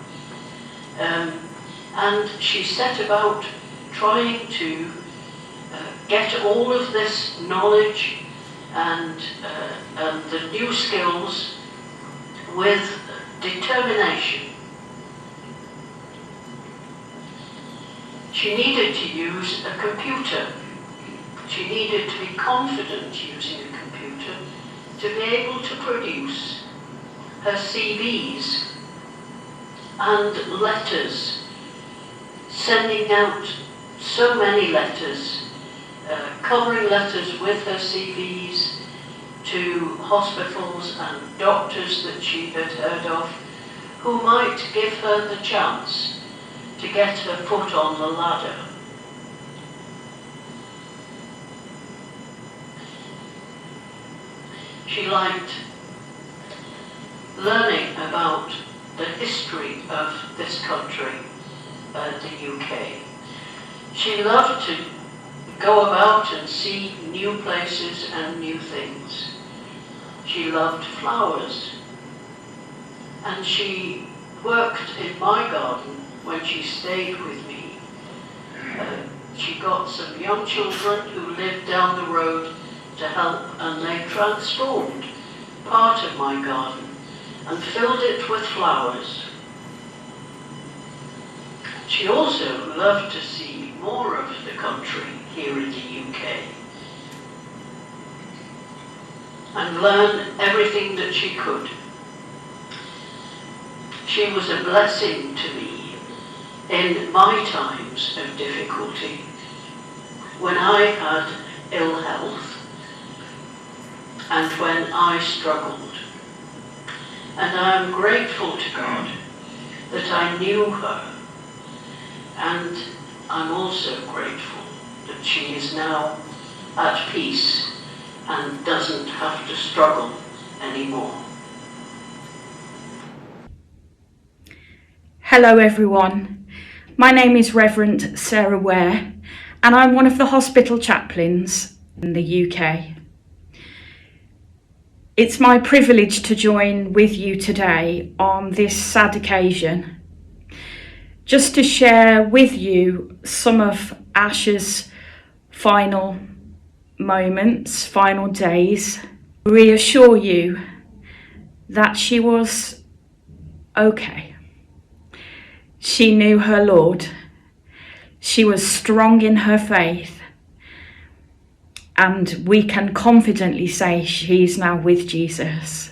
And she set about trying to get all of this knowledge and the new skills with determination. She needed to use a computer. She needed to be confident using a computer to be able to produce her CVs and letters, sending out so many letters, covering letters with her CVs to hospitals and doctors that she had heard of who might give her the chance to get her foot on the ladder. She liked learning about the history of this country, the UK. She loved to go about and see new places and new things. She loved flowers. And she worked in my garden when she stayed with me. She got some young children who lived down the road to help, and they transformed part of my garden and filled it with flowers. She also loved to see more of the country here in the UK and learn everything that she could. She was a blessing to me in my times of difficulty, when I had ill health and when I struggled. And I am grateful to God that I knew her, and I'm also grateful that she is now at peace and doesn't have to struggle anymore. Hello everyone, my name is Reverend Sarah Ware and I'm one of the hospital chaplains in the UK. It's my privilege to join with you today on this sad occasion, just to share with you some of Asha's final moments, final days, reassure you that she was okay. She knew her Lord, she was strong in her faith, and we can confidently say she's now with Jesus.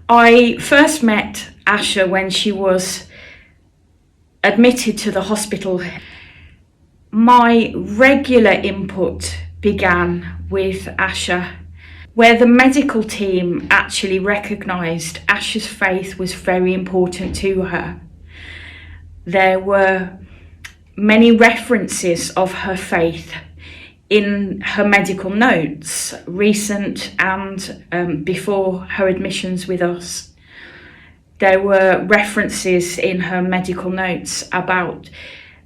I first met Asha when she was admitted to the hospital. My regular input began with Asha, where the medical team actually recognised Asha's faith was very important to her. There were many references of her faith in her medical notes, recent and before her admissions with us. There were references in her medical notes about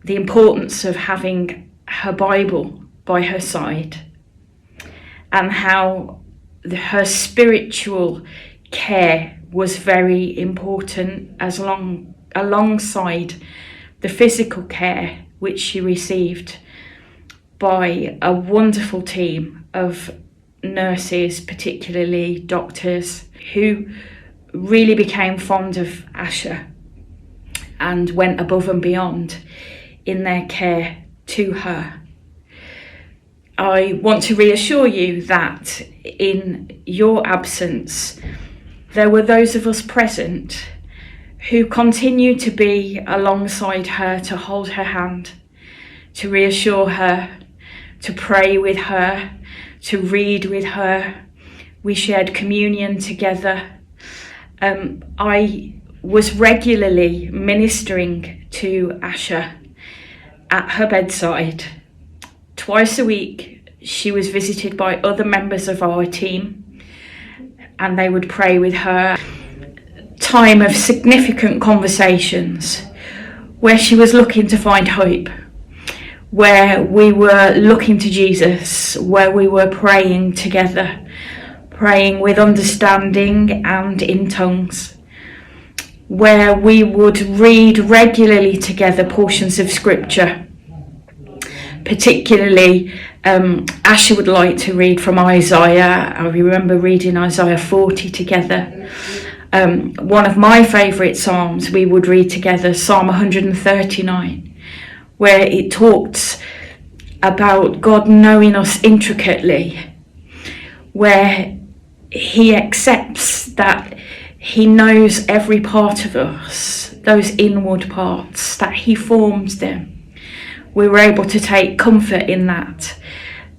the importance of having her Bible by her side and how her spiritual care was very important alongside the physical care which she received by a wonderful team of nurses, particularly doctors, who really became fond of Asha and went above and beyond in their care to her. I want to reassure you that in your absence, there were those of us present who continued to be alongside her, to hold her hand, to reassure her, to pray with her, to read with her. We shared communion together. I was regularly ministering to Asha at her bedside. Twice a week, she was visited by other members of our team, and they would pray with her. Time of significant conversations where she was looking to find hope, where we were looking to Jesus, where we were praying together, praying with understanding and in tongues, where we would read regularly together portions of scripture. Particularly, Asha would like to read from Isaiah. I remember reading Isaiah 40 together. One of my favourite psalms we would read together, Psalm 139, where it talks about God knowing us intricately, where he accepts that he knows every part of us, those inward parts, that he forms them. We were able to take comfort in that.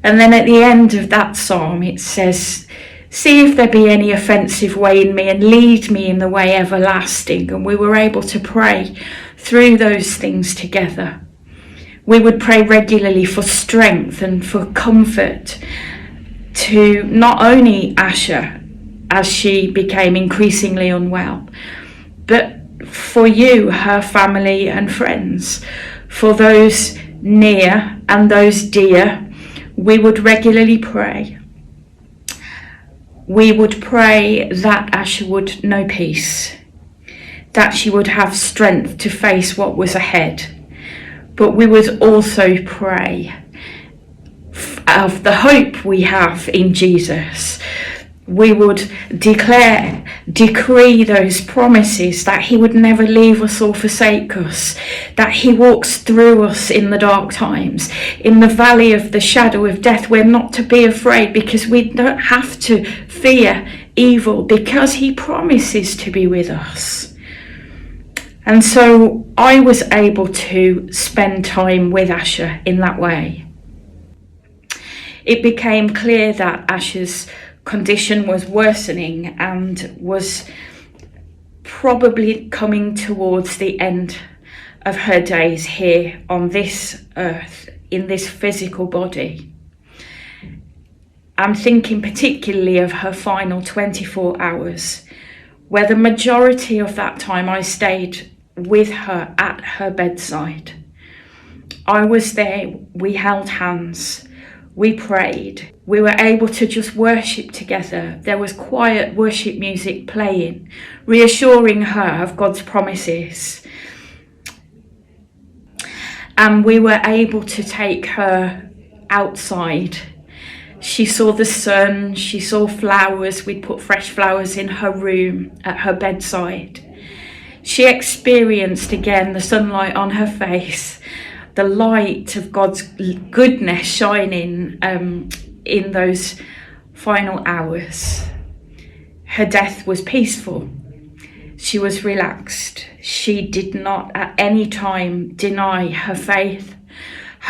And then at the end of that psalm it says, "See if there be any offensive way in me and lead me in the way everlasting." And we were able to pray through those things together. We would pray regularly for strength and for comfort to not only Asha as she became increasingly unwell, but for you, her family and friends, for those near and those dear. We would regularly pray. We would pray that Asha would know peace, that she would have strength to face what was ahead. But we would also pray of the hope we have in Jesus. We would decree those promises that he would never leave us or forsake us, that he walks through us in the dark times, in the valley of the shadow of death. We're not to be afraid because we don't have to fear evil because he promises to be with us. And so I was able to spend time with Asha in that way. It became clear that Asha's condition was worsening and was probably coming towards the end of her days here on this earth, in this physical body. I'm thinking particularly of her final 24 hours, where the majority of that time I stayed with her at her bedside. I was there, we held hands, we prayed, we were able to just worship together. There was quiet worship music playing, reassuring her of God's promises. And we were able to take her outside. She saw the sun, she saw flowers. We'd put fresh flowers in her room at her bedside. She experienced again the sunlight on her face, the light of God's goodness shining in those final hours. Her death was peaceful. She was relaxed. She did not at any time deny her faith.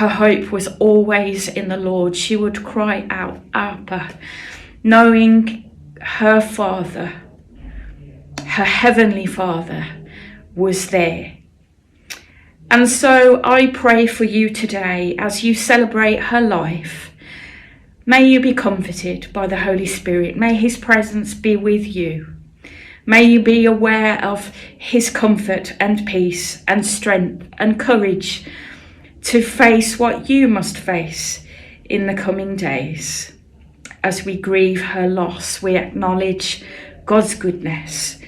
Her hope was always in the Lord. She would cry out, Abba, knowing her Father, her Heavenly Father, was there. And so I pray for you today as you celebrate her life. May you be comforted by the Holy Spirit. May his presence be with you. May you be aware of his comfort and peace and strength and courage to face what you must face in the coming days. As we grieve her loss, we acknowledge God's goodness.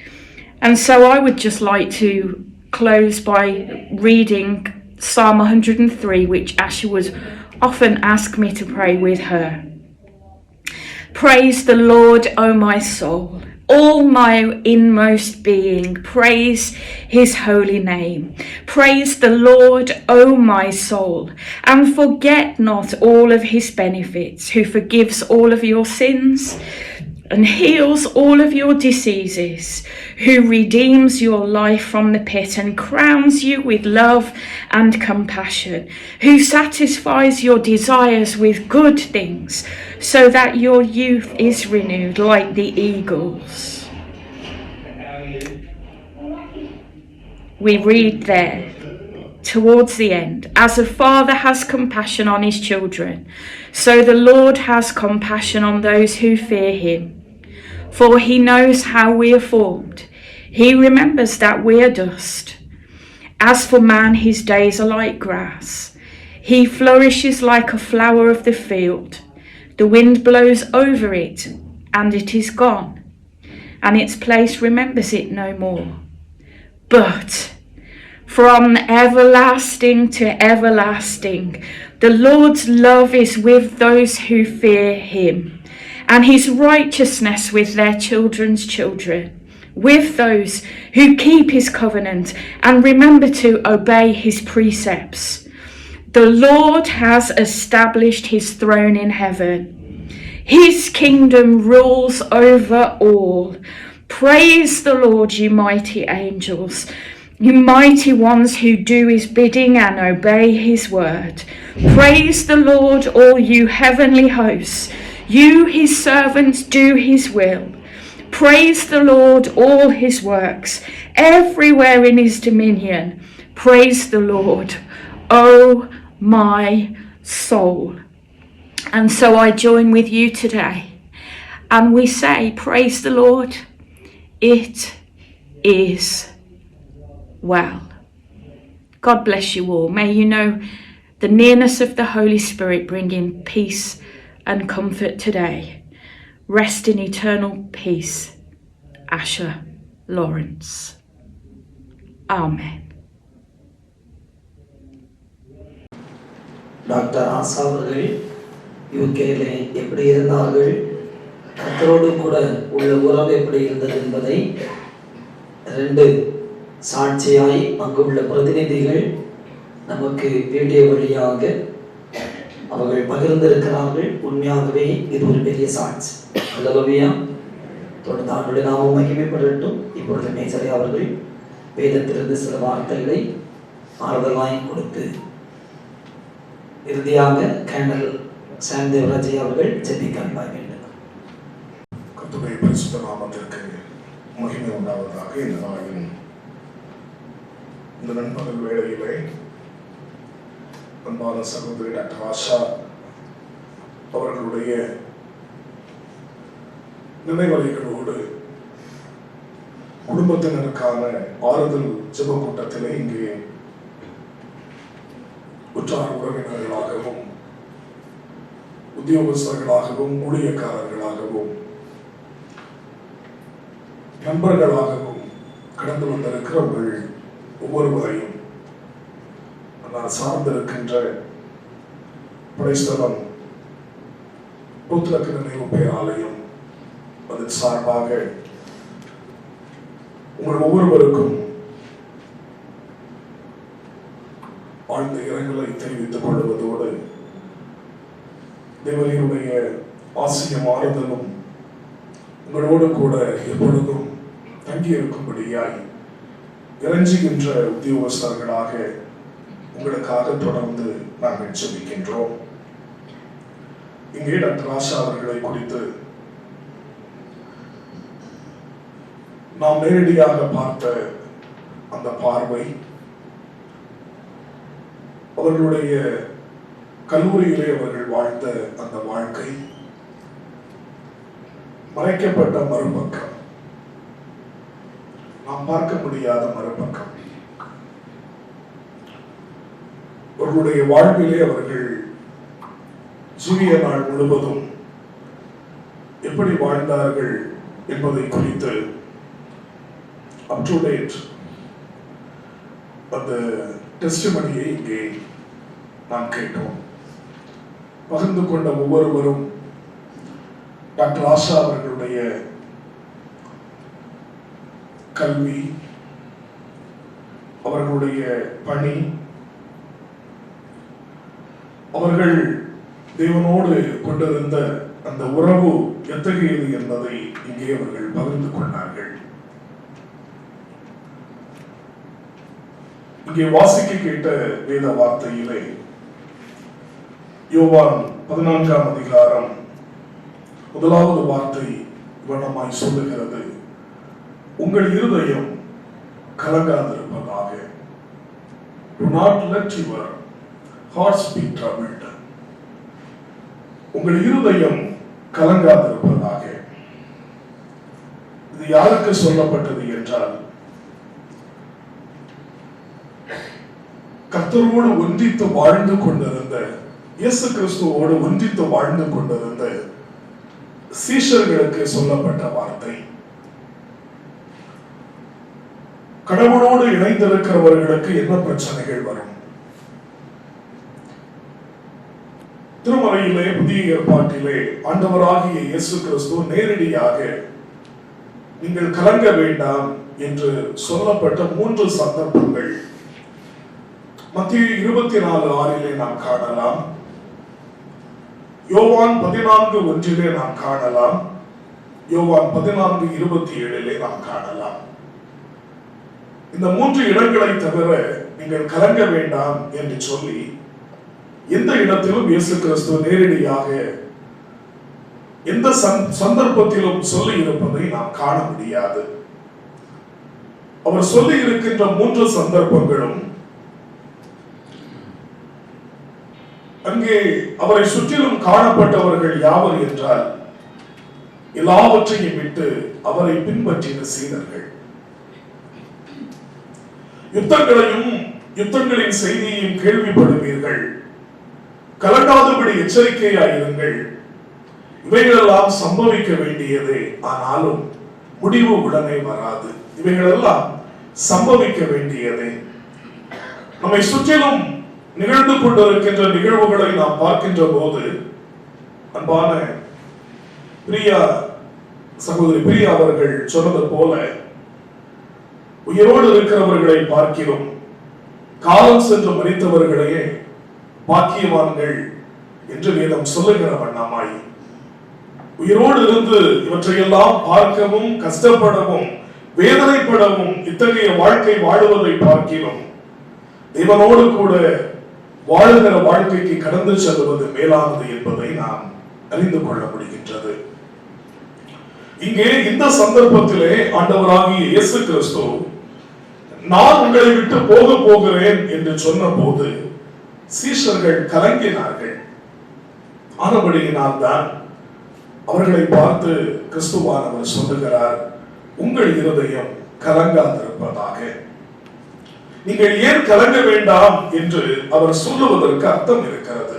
And so I would just like to close by reading Psalm 103, which Asha would often ask me to pray with her. Praise the Lord, O my soul. All my inmost being, praise his holy name. Praise the Lord, O my soul, and forget not all of his benefits, who forgives all of your sins and heals all of your diseases, who redeems your life from the pit and crowns you with love and compassion, who satisfies your desires with good things, so that your youth is renewed like the eagles. We read there towards the end, as a father has compassion on his children, so the Lord has compassion on those who fear him. For he knows how we are formed. He remembers that we are dust. As for man, his days are like grass. He flourishes like a flower of the field. The wind blows over it, and it is gone, and its place remembers it no more. But from everlasting to everlasting, the Lord's love is with those who fear him, and his righteousness with their children's children, with those who keep his covenant and remember to obey his precepts. The Lord has established his throne in heaven. His kingdom rules over all. Praise the Lord, you mighty angels, you mighty ones who do his bidding and obey his word. Praise the Lord, all you heavenly hosts. You, his servants, do his will. Praise the Lord, all his works, everywhere in his dominion. Praise the Lord, O my soul. And so I join with you today, and we say, praise the Lord, it is well. God bless you all. May you know the nearness of the Holy Spirit bringing peace and comfort today. Rest in eternal peace. Asha Lawrence. Amen. Doctor Asha அவர்கள் யூகேல எப்படி இருந்தார்கள், கர்த்தரோடு கூட உள்ள உறவு எப்படி இருந்தது என்பதை 2 சாட்சியாய் அங்குள்ள பிரதிநிதிகள் நமக்கு வீடியோ வழியாக அவர்கள் பகிர்ந்திருக்கிறார்கள். உண்மையாகவே இது ஒரு பெரிய சாட்சி. அல்லேலூயா. தொடர்ந்து ஆண்டவருடைய நாமம் மகிமைப்படட்டும். இப்பொழுது மேசரை அவர்கள் வேதத்திலிருந்து சில வார்த்தைகளை ஆறுதலாய் கொடுத்து இறுதியாக கேண்டல் சாந்தேவராஜ் அவர்கள் ஜெபிக்க வேண்டும். கர்த்தருடைய பரிசுத்த நாமத்திற்கு மகிமை உண்டாவதாக. இந்த நாளில் இந்த நண்பகல் வேளையிலே அன்பான சகோதரி டாக்டர் ஆஷா அவர்களுடைய நினைவலைகளோடு குடும்பத்தினருக்கான ஆறுதல் ஜெப கூட்டத்திலே இங்கே உற்றார் உறவினர்களாகவும் உத்தியோகஸ்தர்களாகவும் ஊழியக்காரர்களாகவும் நண்பர்களாகவும் கடந்து வந்திருக்கிற உங்கள் ஒவ்வொருவரையும் நான் சார்ந்திருக்கின்ற படைஸ்தலம் புத்தக நினைவு பேராலயம் அதன் சார்பாக உங்கள் ஒவ்வொருவருக்கும் ஆழ்ந்த இரங்கலை தெரிவித்துக் கொள்வதோடு தேவனுடைய ஆசியம் ஆறுதலும் உங்களோடு கூட எப்பொழுதும் தங்கியிருக்கும்படியாய் இறைஞ்சுகின்ற உத்தியோகஸ்தர்களாக உங்களுக்காக தொடர்ந்து நாங்கள் ஜெபிக்கின்றோம். இங்கே டாக்டர் ஆஷா அவர்களை குறித்து நாம் நேரடியாக பார்த்த அந்த பார்வை, அவர்களுடைய கல்லூரியிலே அவர்கள் வாழ்ந்த அந்த வாழ்க்கை, மறைக்கப்பட்ட மறுபக்கம், நாம் பார்க்க முடியாத மறுபக்கம், அவர்களுடைய வாழ்விலே அவர்கள் ஜீவிய நாள் முழுவதும் எப்படி வாழ்ந்தார்கள் என்பதை குறித்து அப் டு டேட் அந்த டெஸ்டிமனியை இங்கே நாம் கேட்டோம். பகிர்ந்து கொண்ட ஒவ்வொருவரும் டாக்டர் ஆஷா அவர்களுடைய கல்வி, அவர்களுடைய பணி, அவர்கள் தேவனோடு கொண்டிருந்த அந்த உறவு எத்தகையது என்பதை இங்கே அவர்கள் பகிர்ந்து கொண்டார்கள். இங்கே வாசிக்க கேட்ட வேத வார்த்தையிலே யோவான் 14ஆம் அதிகாரம் 1வது வார்த்தை இவ்வண்ணமாய் சொல்லுகிறது, உங்கள் இருதயம் கலங்காதிருப்பதாக. Do not let your hearts be troubled. உங்கள் இருதயம் கலங்காதிருப்பதாக. இது யாருக்கு சொல்லப்பட்டது என்றால், கர்த்தரோடு ஒன்றித்து வாழ்ந்து கொண்டிருந்த, இயேசு கிறிஸ்துவோடு ஒன்றித்து வாழ்ந்து கொண்டிருந்த சீஷர்களுக்கு சொல்லப்பட்ட வார்த்தை. கடவுளோடு இணைந்திருக்கிறவர்களுக்கு என்ன பிரச்சனைகள் வரும்? திருமறையிலே புதிய ஏற்பாட்டிலே ஆண்டவராகிய இயேசு கிறிஸ்து நேரடியாக நீங்கள் கலங்க வேண்டாம் என்று சொல்லப்பட்ட 3 சந்தர்ப்பங்கள் மத்தேயு 24:6 நாம் காணலாம், யோவான் 14:1 நாம் காணலாம், யோவான் 14:27 நாம் காணலாம். இந்த 3 இடங்களை தவிர நீங்கள் கலங்க வேண்டாம் என்று சொல்லி எந்த இடத்திலும் இயேசு கிறிஸ்து நேரடியாக எந்த சந்தர்ப்பத்திலும் சொல்லி இருப்பதை நாம் காண முடியாது. அவர் சொல்லி இருக்கின்ற 3 சந்தர்ப்பங்களும் அங்கே அவரை சுற்றிலும் காணப்பட்டவர்கள் யாவர் என்றால் எல்லாவற்றையும் விட்டு அவரை பின்பற்றின சீடர்கள். யுத்தங்களையும் யுத்தங்களின் செய்தியையும் கேள்விப்படுவீர்கள், கலங்காதபடி எச்சரிக்கையாயிருங்கள், இவைகளெல்லாம் சம்பவிக்க வேண்டியதே, ஆனாலும் முடிவு உடனே வராது. இவைகளெல்லாம் சம்பவிக்க வேண்டியதே. நம்மை சுற்றிலும் நிகழ்ந்து கொண்டிருக்கின்ற நிகழ்வுகளை நாம் பார்க்கின்ற போது, அன்பான பிரியா சகோதரி பிரியா அவர்கள் சொன்னது போல, உயிரோடு இருக்கிறவர்களை பார்க்கிறோம், காலம் சென்று மரித்தவர்களையே பாக்கியவான்கள் என்று வேதம் சொல்லுகிற வண்ணமாய், உயிரோடு இருந்து இவற்றையெல்லாம் பார்க்கவும் கஷ்டப்படவும் வேதனைப்படவும் இத்தகைய வாழ்க்கை வாழுவதை பார்க்கிறோம், தேவனோடு கூட வாழுகிற வாழ்க்கைக்கு கடந்து செல்வது மேலானது என்பதை நாம் அறிந்து கொள்ள முடிகின்றது. இங்கே இந்த சந்தர்ப்பத்திலே ஆண்டவராகிய இயேசு கிறிஸ்து நான் உங்களை விட்டு போகிறேன் என்று சொன்ன போது சீஷர்கள் கலங்கினார்கள். ஆனபடியினால் தான் அவர்களை பார்த்து கிறிஸ்துவானவர் சொல்லுகிறார், உங்கள் இருதயம் கலங்காதிருப்பதாக. நீங்கள் ஏன் கலங்க வேண்டாம் என்று அவர் சொல்லுவதற்கு அர்த்தம் இருக்கிறது.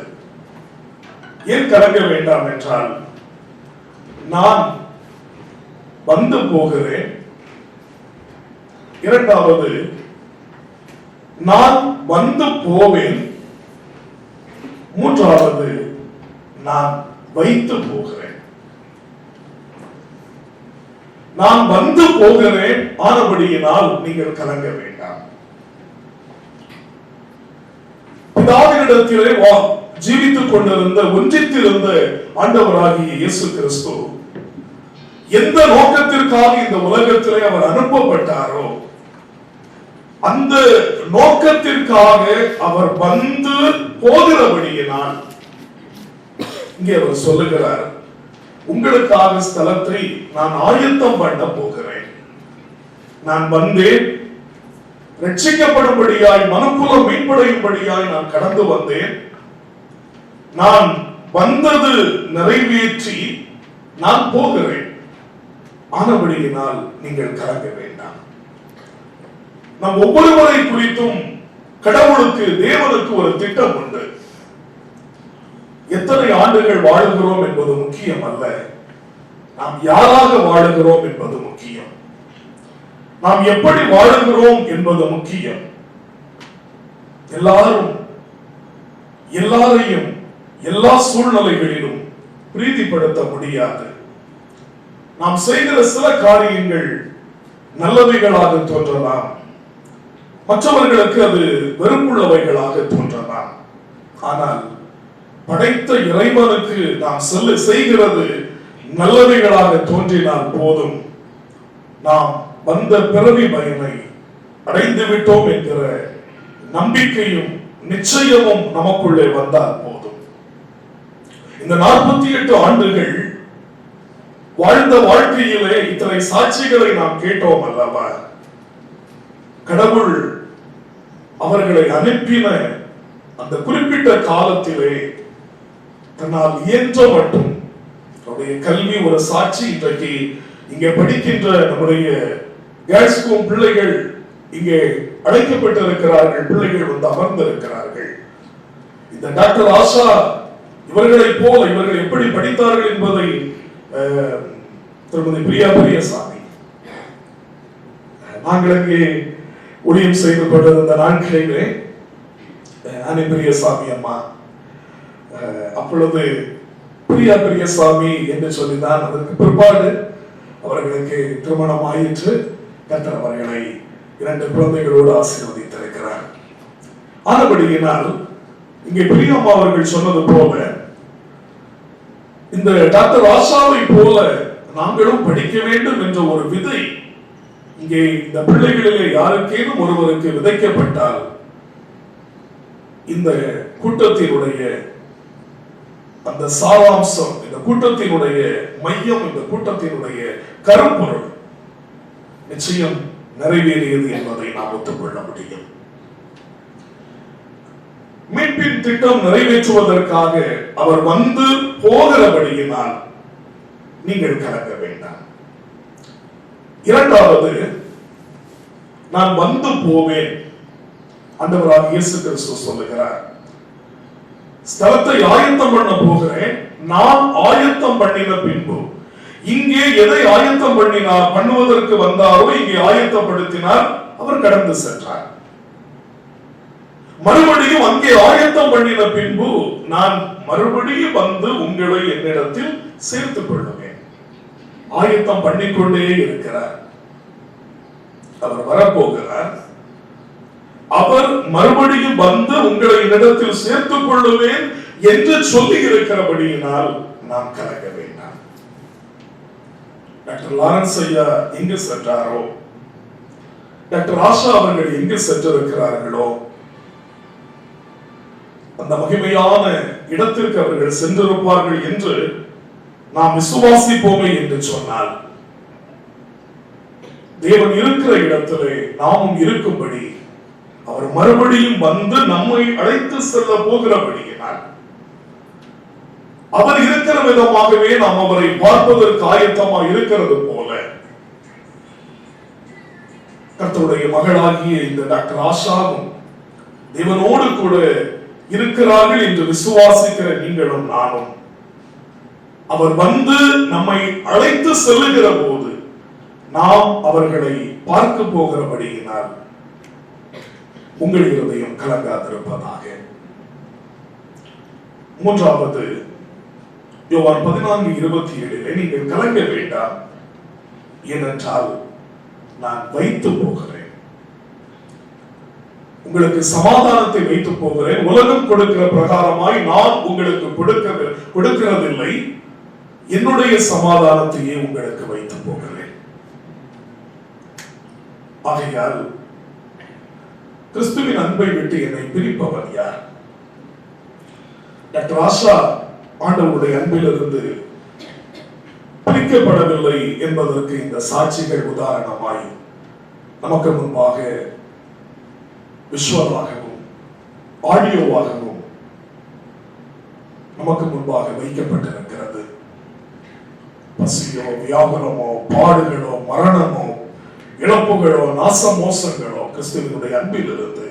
ஏன் கலங்க வேண்டாம் என்றால், நான் வந்து போகிறேன். இரண்டாவது, நான் வந்து போவேன். மூன்றாவது, நான் வைத்து போகிறேன். நான் வந்து போகிறேன், ஆனபடியினால் நீங்கள் கலங்க வேண்டாம். பிதாவினிடத்திலே ஜீவித்துக் கொண்டிருந்த ஒன்றித்திருந்த ஆண்டவராகிய இயேசு கிறிஸ்து எந்த நோக்கத்திற்காக இந்த உலகத்திலே அவர் அனுப்பப்பட்டாரோ அந்த நோக்கத்திற்காக அவர் வந்து போகிறபடியினால் இங்கே அவர் சொல்லுகிறார், உங்களுக்காக ஸ்தலத்தை நான் ஆயத்தம் பண்ண போகிறேன். நான் வந்தேன், ரட்சிக்கப்படும்படியாய், மனக்குலம் மீட்படையும்படியாய் நான் கடந்து வந்தேன். நான் வந்தது நிறைவேற்றி நான் போகிறேன். ஆனபடியினால் நீங்கள் கலங்க வேண்டாம். நம் ஒவ்வொருவரை குறித்தும் கடவுளுக்கு, தேவனுக்கு ஒரு திட்டம் உண்டு. எத்தனை ஆண்டுகள் வாழுகிறோம் என்பது முக்கியம் அல்ல, நாம் யாராக வாழுகிறோம் என்பது முக்கியம். நாம் எப்படி வாழுகிறோம் என்பது முக்கியம். எல்லாரையும் எல்லா சூழ்நிலைகளிலும் பிரீதிப்படுத்த முடியாது. நாம் செய்கிற சில காரியங்கள் நல்லவைகளாக தோன்றலாம், மற்றவர்களுக்கு அது வெறுப்புள்ளவைகளாக தோன்றலாம். ஆனால் படைத்த இறைவனுக்கு நாம் செய்கிறது நல்லவைகளாக தோன்றினால் போதும். நாம் வந்த பிறவி பயனை அடைந்து விட்டோம் என்கிற நம்பிக்கையும் நிச்சயமும் நமக்குள்ளே வந்தால் போதும். இந்த 48 ஆண்டுகள் வாழ்ந்த வாழ்க்கையிலே இத்தனை சாட்சிகளை நாம் கேட்டோம் அல்லவா? கடவுள் அவர்களை அனுப்பின அந்த குறிப்பிட்ட காலத்திலே தன்னால் இயன்ற மட்டும் அவருடைய கல்வி ஒரு சாட்சி. இன்றைக்கு இங்கே படிக்கின்ற நம்முடைய கேர்ள்ஸ் ஸ்கூல் பிள்ளைகள் இங்கே அழைக்கப்பட்டிருக்கிறார்கள், பிள்ளைகள் வந்து அமர்ந்திருக்கிறார்கள். இந்த டாக்டர் ஆஷா இவர்களை போல இவர்கள் எப்படி படித்தார்கள் என்பதை திருமதி பிரியா பெரியசாமி, நாங்கள் இங்கே ஊழியம் செய்து கொண்டிருந்த நாட்களிலே அனி பெரியசாமி அம்மா, அப்பொழுது பிரியா பெரியசாமி என்று சொல்லிதான். அதற்கு பிற்பாடு அவர்களுக்கு திருமணம் ஆயிற்று. கர்த்தர் அவர்களை 2 குழந்தைகளோடு ஆசீர்வதித்திருக்கிறார். ஆனபடியினால் இங்கே பிரியம்மா அவர்கள் சொன்னது போல இந்த டாக்டர் ஆஷாவை போல நாங்களும் படிக்க வேண்டும் என்ற ஒரு விதை இங்கே இந்த பிள்ளைகளிலே யாருக்கேனும் ஒருவருக்கு விதைக்கப்பட்டால் இந்த கூட்டத்தினுடைய அந்த சாராம்சம், இந்த கூட்டத்தினுடைய மையம், இந்த கூட்டத்தினுடைய கருப்பொருள் நிச்சயம் நிறைவேறியது என்பதை நாம் ஒத்துக்கொள்ள முடியும். மீட்பின் திட்டம் நிறைவேற்றுவதற்காக அவர் வந்து போகிறபடியினால் நீங்கள் கலங்க வேண்டாம். இரண்டாவது, நான் வந்து போவேன். ஆண்டவராகிய இயேசு கிறிஸ்து சொல்லுகிறார், ஸ்தலத்தை ஆயத்தம் பண்ண போகிறேன். நான் ஆயத்தம் பண்ணின பின்பு, இங்கே எதை ஆயத்தம் பண்ணுவதற்கு வந்தாரோ இங்கே ஆயத்தப்படுத்தினார், அவர் கடந்து சென்றார். மறுபடியும் அங்கே ஆயத்தம் பண்ணின பின்பு நான் மறுபடியும் வந்து உங்களை என்னிடத்தில் சேர்த்துக் கொள்ளுவேன். ஆயத்தம் பண்ணிக்கொண்டே இருக்கிறார். அவர் வரப்போகிறார். அவர் மறுபடியும் வந்து உங்களை என்னிடத்தில் சேர்த்துக் கொள்ளுவேன் என்று சொல்லி இருக்கிறபடியினால் நாம் கலங்க வேண்டாம். டாக்டர் லாரன்ஸ் ஐயா எங்கு சென்றாரோ, டாக்டர் ஆஷா அவர்கள் எங்கு சென்றிருக்கிறார்களோ அந்த மகிமையான இடத்திற்கு அவர்கள் சென்றிருப்பார்கள் என்று நாம் விசுவாசிப்போமே என்று சொன்னால் தேவன் இருக்கிற இடத்திலே நாமும் இருக்கும்படி அவர் மறுபடியும் வந்து நம்மை அழைத்து செல்ல போகிறபடியினால் அவர் இருக்கிற விதமாகவே நாம் அவரை பார்ப்பதற்கு ஆயத்தமாக இருக்கிறது போல கர்த்தருடைய மகளாகிய இந்த டாக்டர் ஆஷாவும் தேவனோடு கூட இருக்கிறார்கள் என்று விசுவாசிக்கிற நீங்களும் நானும் அவர் வந்து நம்மை அழைத்து செல்லுகிற போது நாம் அவர்களை பார்க்க போகிறபடியினால் உங்கள் இருதயம் கலங்காதிருப்பதாக. மூன்றாவது யோவான் 14:27 நீங்கள் கலங்க வேண்டாம், ஏனென்றால் நான் வைத்து போகிறேன், உங்களுக்கு சமாதானத்தை வைத்து போகிறேன், உலகம் கொடுக்கிற பிரகாரமாய் நான் உங்களுக்கு கொடுக்கிறதில்லை, என்னுடைய சமாதானத்தையே உங்களுக்கு வைத்து போகிறேன். ஆகையால் கிறிஸ்துவின் அன்பை விட்டு என்னை பிரிப்பவன் யார்? டாக்டர் ஆஷா ஆண்டவருடைய அன்பிலிருந்து பிரிக்கப்படவில்லை என்பதற்கு இந்த சாட்சிகள் உதாரணமாய் நமக்கு முன்பாக விஷுவலாகவும் ஆடியோவாகவும் நமக்கு முன்பாக வைக்கப்பட்டிருக்கிறது. பசியோ, வியாகுலமோ, பாடுகளோ, மரணமோ, இழப்புகளோ, நாசமோசங்களோ கிறிஸ்துவனுடைய அன்பிலிருந்து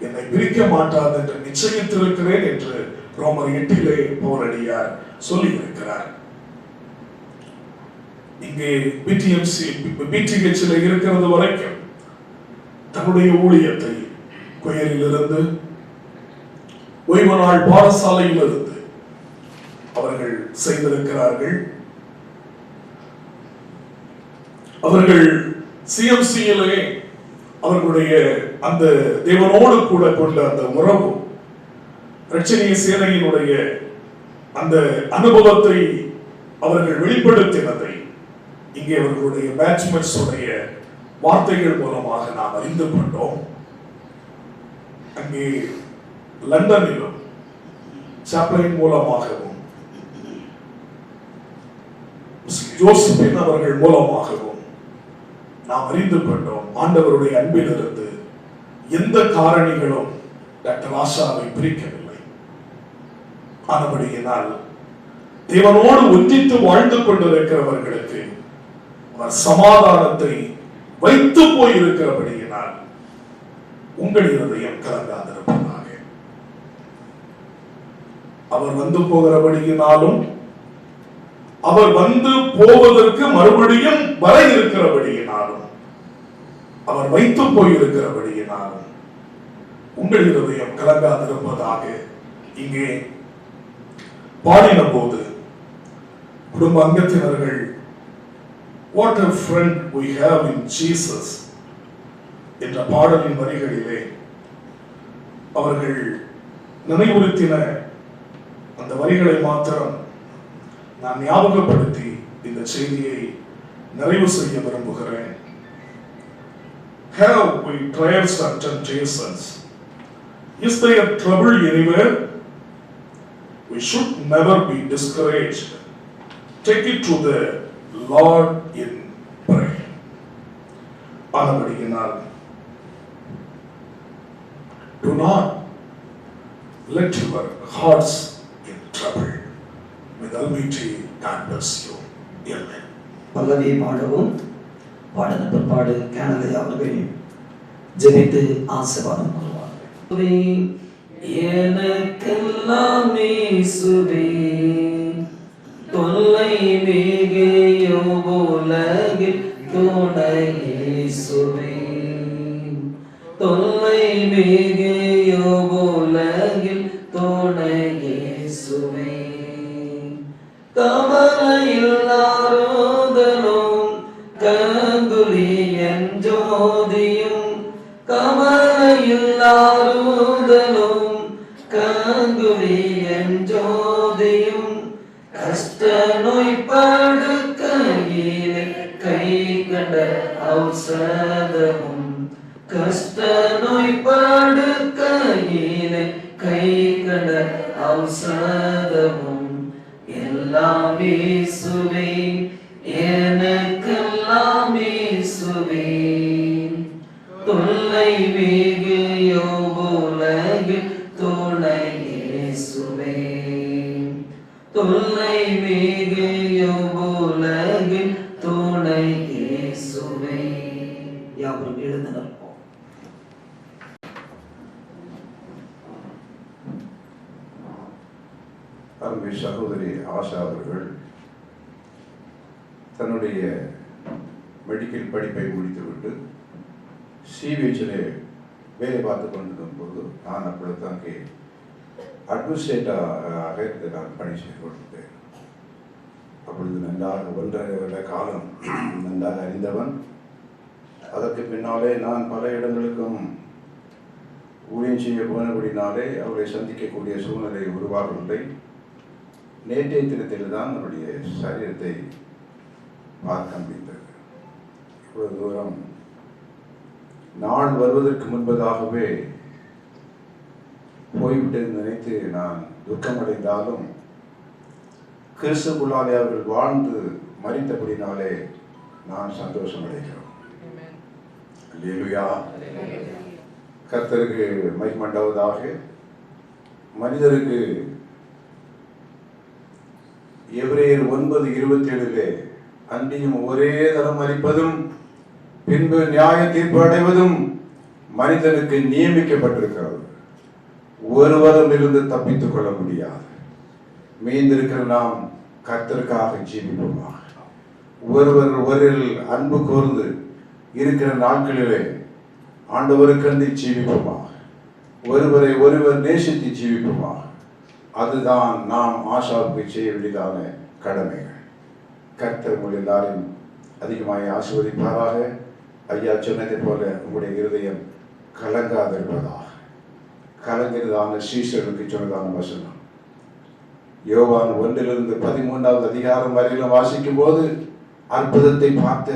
என்னை பிரிக்க மாட்டாது என்று நிச்சயித்திருக்கிறேன் என்று ரோமர் 8 பவுலடியார் சொல்லி இருக்கிறார். இங்கே BTH இருக்கிறது வரைக்கும் தன்னுடைய ஊழியத்தை கோயிலிருந்து ஓய்வு நாள் பாடசாலையில் இருந்து அவர்கள் செய்திருக்கிறார்கள். அவர்கள் CMCயிலே அவர்களுடைய அந்த தேவனோடு கூட கொண்ட அந்த உறவு, இரட்சணிய சேனையினுடைய அந்த அனுபவத்தை அவர்கள் வெளிப்படுத்தினதை இங்கே அவர்களுடைய பேட்ச்மெட்ஸ் உடைய வார்த்தைகள் மூலமாக நாம் அறிந்து கொண்டோம். அங்கே லண்டனிலும் சாப்ளைன் மூலமாகவும் ஜோசபின் அவர்கள் மூலமாகவும் நாம் அறிந்து கொண்டோம். ஆண்டவருடைய அன்பிலிருந்து எந்த காரணிகளும் டாக்டர் ஆஷாவை பிரிக்கவில்லை. ஆனபடியினால் தேவனோடு ஒன்றித்து வாழ்ந்து கொண்டிருக்கிறவர்களுக்கு அவர் சமாதானத்தை வைத்து போயிருக்கிறபடியினால் உங்கள் இருதயம் கலங்காதிருப்பதாக. அவர் வந்து போகிறபடியினாலும் அவர் வந்து போவதற்கு மறுபடியும் வர இருக்கிறபடியினாலும் அவர் வைத்து போயிருக்கிறபடியினாலும் உங்கள் இருதயம் கலங்காதிருப்பதாக. இங்கே பாடின போது குடும்ப அங்கத்தினர்கள் What a friend we have in Jesus என்ற பாடலின் வரிகளிலே அவர்கள் நினைவுறுத்தின அந்த வரிகளை மாத்திரம் நான் ஞாபகப்படுத்தி இந்த செய்தியை நிறைவு செய்ய விரும்புகிறேன். Have we trials and temptations? Is there trouble anywhere? We should never be discouraged. Take it to the Lord in prayer. ஆனபடியினால் do not let your hearts in trouble. With Almighty God bless you. Amen. பல்லவி பாடவும் பாடன பிற்பாடு கேனலை அவர்கள் ஜெபித்து ஆசீர்வாதம் கூறுவார்கள். எனக்கெல்லாம் இயேசுவே தொல்லை மிகையோ உலகில் துணை இயேசுவே தொல்லை மிகையோ உலகில் துணை இயேசுவே கவலையில்லாரோதலும் கங்குலியன் ஜோதியும் கவலையில்லாரோதலும் கங்குலியன் ஜோதியும் கஷ்ட நோய் படுக்கையிலே கை கண்ட ஔஷதமும் கஷ்ட நோய் படுக்கையிலே கை கண்ட ஔஷதமும் எல்லாம் இயேசுவே எனக்கெல்லாம் இயேசுவே தொல்லை மிகையும் உலகில் துணை இயேசுவே. யாவரும் எழுந்து நிற்போம். அருமை சகோதரி ஆஷா அவர்கள் தன்னுடைய மெடிக்கல் படிப்பை முடித்துவிட்டு சிவிஹெச்சிலே வேலை பார்த்து கொண்டிருக்கும் போது நான் அப்படித்தான் அட்மினிஸ்ட்ரேட்டராக நான் பணி செய்து கொண்டிருந்தேன். அப்பொழுது நன்றாக 1.5 வருட காலம் நன்றாக அறிந்தவன். அதற்கு பின்னாலே நான் பல இடங்களுக்கும் ஊழியம் செய்ய போனபடினாலே அவரை சந்திக்கக்கூடிய சூழ்நிலை உருவாகவில்லை. நேற்றைய தினத்தில் தான் அவருடைய சரீரத்தை பார்க்க முடிந்தது. இவ்வளவு தூரம் நாள் வருவதற்கு முன்பதாகவே போய்விட்டு நினைத்து நான் துக்கமடைந்தாலும் கிறிஸ்துவுக்குள்ளாலே அவர்கள் வாழ்ந்து மரித்தபடினாலே நான் சந்தோஷம் அடைகிறோம். அல்லேலூயா. கர்த்தருக்கு மகிமை உண்டாவதாக. மனிதருக்கு எபிரேயர் 9:27 அன்றியும் ஒரே தரம் மரிப்பதும் பின்பு நியாய தீர்ப்பு அடைவதும் மனிதனுக்கு நியமிக்கப்பட்டிருக்கிறது. ஒருவரும் இருந்து தப்பித்துக் கொள்ள முடியாது. மீந்திருக்கிற நாம் கர்த்தருக்காக ஜீவிப்போமாக. ஒருவரில் அன்பு கூர்ந்து இருக்கிற நாட்களிலே ஆண்டவருக்கென்று ஜீவிப்போமாக. ஒருவரை ஒருவர் நேசித்து ஜீவிப்போமாக. அதுதான் நாம் ஆஷாவுக்கு செய்ய வேண்டியதான கடமைகள். கர்த்தர் உங்கள் எல்லாரையும் அதிகமாக ஆசீர்வதிப்பாராக. ஐயா சொன்னதை போல உங்களுடைய இருதயம் கலங்காதிருப்பதாக. கலங்கிறதான சீஷர்களுக்கு சொன்னதான வசனம் யோவான் 1-13 அதிகாரம் வரையிலும் வாசிக்கும் போது அற்புதத்தை பார்த்த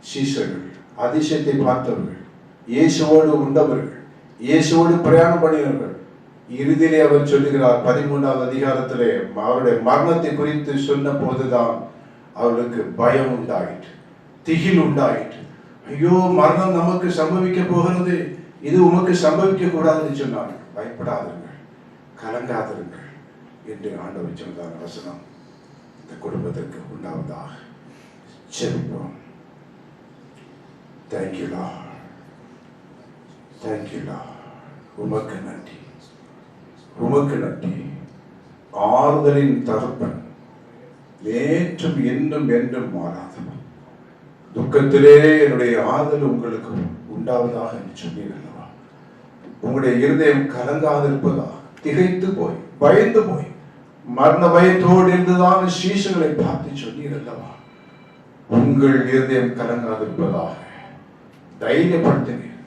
சீஷர்கள், அதிசயத்தை பார்த்தவர்கள், இயேசுவோடு உண்டவர்கள், இயேசுவோடு பிரயாணம் பண்ணினவர்கள். இறுதியிலே அவர் சொல்லுகிறார் 13வது அதிகாரத்திலே அவருடைய மரணத்தை குறித்து சொன்ன போதுதான் அவர்களுக்கு பயம் உண்டாயிற்று, திகில் உண்டாயிற்று. ஐயோ, மரணம் நமக்கு சம்பவிக்க போகிறது, இது உமக்கு சம்பவிக்க கூடாதுன்னு சொன்னாங்க. பயப்படாதீர்கள், கலங்காதிருங்கள் என்று ஆண்டவர் சொன்னதான வசனம் இந்த குடும்பத்திற்கு உண்டாவதாக. ஜெபிப்போம். Thank you Lord, thank you Lord. உமக்கு நன்றி, உமக்கு நன்றி. ஆறுதலின் தகப்பன், நேற்றும் என்றும் என்றும் மாறாதவன். துக்கத்திலே என்னுடைய ஆறுதல் உங்களுக்கு உண்டாவதாக என்று சொன்னீர்கள். உங்களுடைய இருதயம் கலங்காதிருப்பதா, திகைத்து போய் பயந்து போய் மரண பயத்தோடு இருந்துதான் சீஷர்களை பார்த்து சொன்னீர் அல்லவா? உங்கள் இருதயம் கலங்காதிருப்பதாக தைரியப்படுத்தினேன்.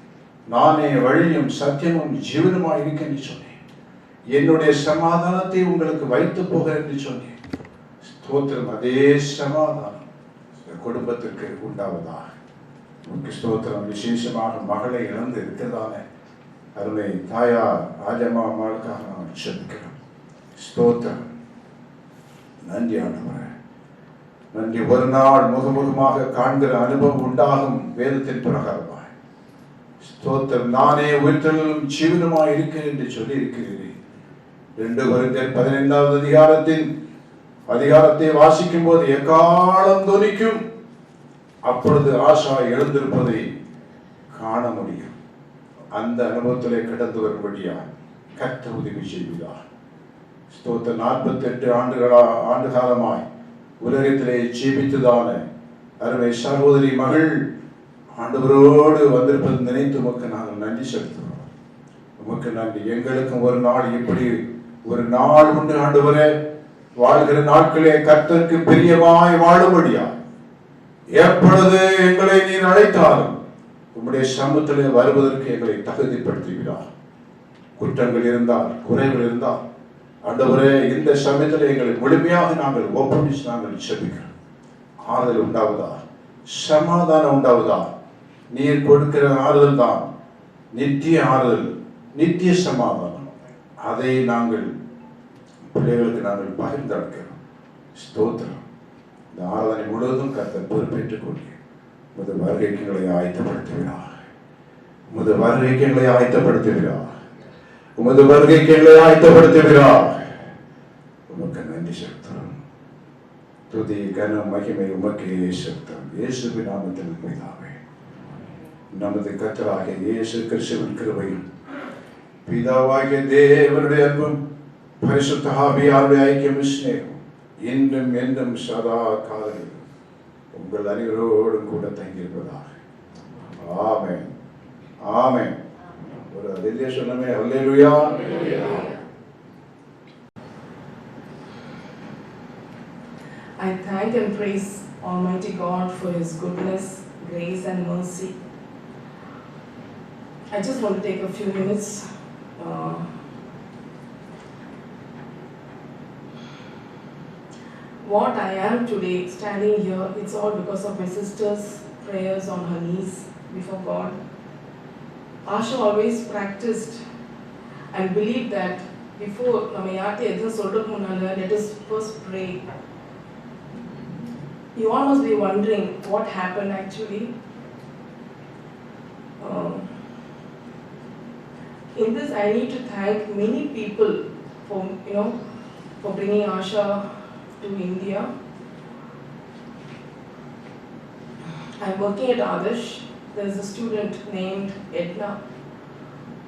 நானே வழியும் சத்தியமும் ஜீவனுமாய் இருக்க என்று சொன்னேன். என்னுடைய சமாதானத்தை உங்களுக்கு வைத்து போக என்று சொன்னேன். ஸ்தோத்திரம். அதே சமாதானம் குடும்பத்திற்கு உண்டாவதாக. ஸ்தோத்திரம். விசேஷமாக மகளை இழந்து இருக்கிறதான அருமை தாயார் ராஜம்மா அம்மாளுக்காக நான் செபிக்கிறோம். ஸ்தோத்திரம். நன்றி ஆண்டவரே, நன்றி. ஒரு நாள் முகமுகமாக காண்கிற அனுபவம் உண்டாகும் வேதத்தின் பிரகாரமாய். ஸ்தோத்திரம். நானே உயிர்த்தலும் ஜீவனுமாய் இருக்கிறேன் என்று சொல்லி இருக்கிறேன். 2 கொரிந்தியர் 15வது அதிகாரத்தை வாசிக்கும் போது எக்காலம் தொனிக்கும், அப்பொழுது ஆஷா எழுந்திருப்பதை காண முடியும். அந்த அனுபவத்திலே கடந்து வரும்படியா கர்த்தர் உதவி செய்கிறார். ஸ்தோத்திரம். 48 ஆண்டு காலமாய் உலகத்திலே ஜீவித்ததான அருமை சகோதரி மகள் ஆண்டவரோடு வந்திருப்பது நினைத்து உமக்கு நாங்கள் நன்றி செலுத்துகிறோம். உமக்கு நன்றி. எங்களுக்கும் ஒரு நாள் இப்படி ஒரு நாள் உண்டு ஆண்டவரே. வாழ்கிற நாட்களே கர்த்தருக்கு பிரியமாய் வாழும்படியா எப்பொழுது எங்களை நீர் அழைத்தாலும் உம்முடைய சமூகத்திலே வருவதற்கு எங்களை தகுதிப்படுத்துகிறார். குற்றங்கள் இருந்தால், குறைகள் இருந்தால் ஆண்டவரே, இந்த சமயத்தில் எங்களை முழுமையாக நாங்கள் ஒப்படைத்து நாங்கள் செபிக்கிறோம். ஆறுதல் உண்டாவதா, சமாதானம் உண்டாவதா. நீர் கொடுக்கிற ஆறுதல் தான் நித்திய ஆறுதல், நித்திய சமாதானம். அதை நாங்கள் பிள்ளைகளுக்கு நாங்கள் பகிர்ந்தளிக்கிறோம். ஸ்தோத்திரம். இந்த ஆராதனை முழுவதும் கர்த்தர் பொறுப்பேற்றுக் கொள்கிறேன். உமது வருகைக்கு எங்களை ஆயத்தப்படுத்துகிறார். உமது வருகைக்கு எங்களை ஆயத்தப்படுத்துகிறார். உமது வருகைக்கு எங்களை ஆயத்தப்படுத்துகிறார். உமக்கு நன்றி. துதி கன மகிமை உமக்கே செலுத்தும். இயேசுவின் நாமத்தில் பிதாவே. நமது கர்த்தராகிய இயேசு கிறிஸ்துவின் கிருபையும் பிதாவாகிய தேவனுடைய அன்பும் பரிசுத்த ஆவியாருடைய ஐக்கியம் சிநேகம் இன்றும் என்றும் சதா காலங்களிலும் உங்கள் அனைவரோடும் கூட தங்கியிருப்பதாக. ஆமென். ஆமென். ஒரு அல்லேலூயா சொல்லுமே. அல்லேலூயா. I thank and praise Almighty God for His goodness, grace and mercy. I just want to take a few minutes what I am today standing here, it's all because of my sister's prayers on her knees before God. Asha always practiced and believed that before நம்ம யார்கிட்ட எதுவும் சொல்றதுக்கு முன்னால let us first pray. You all must be wondering what happened actually. In this, I need to thank many people for for bringing Asha to India. I'm working at Adarsh. There's a student named Edna.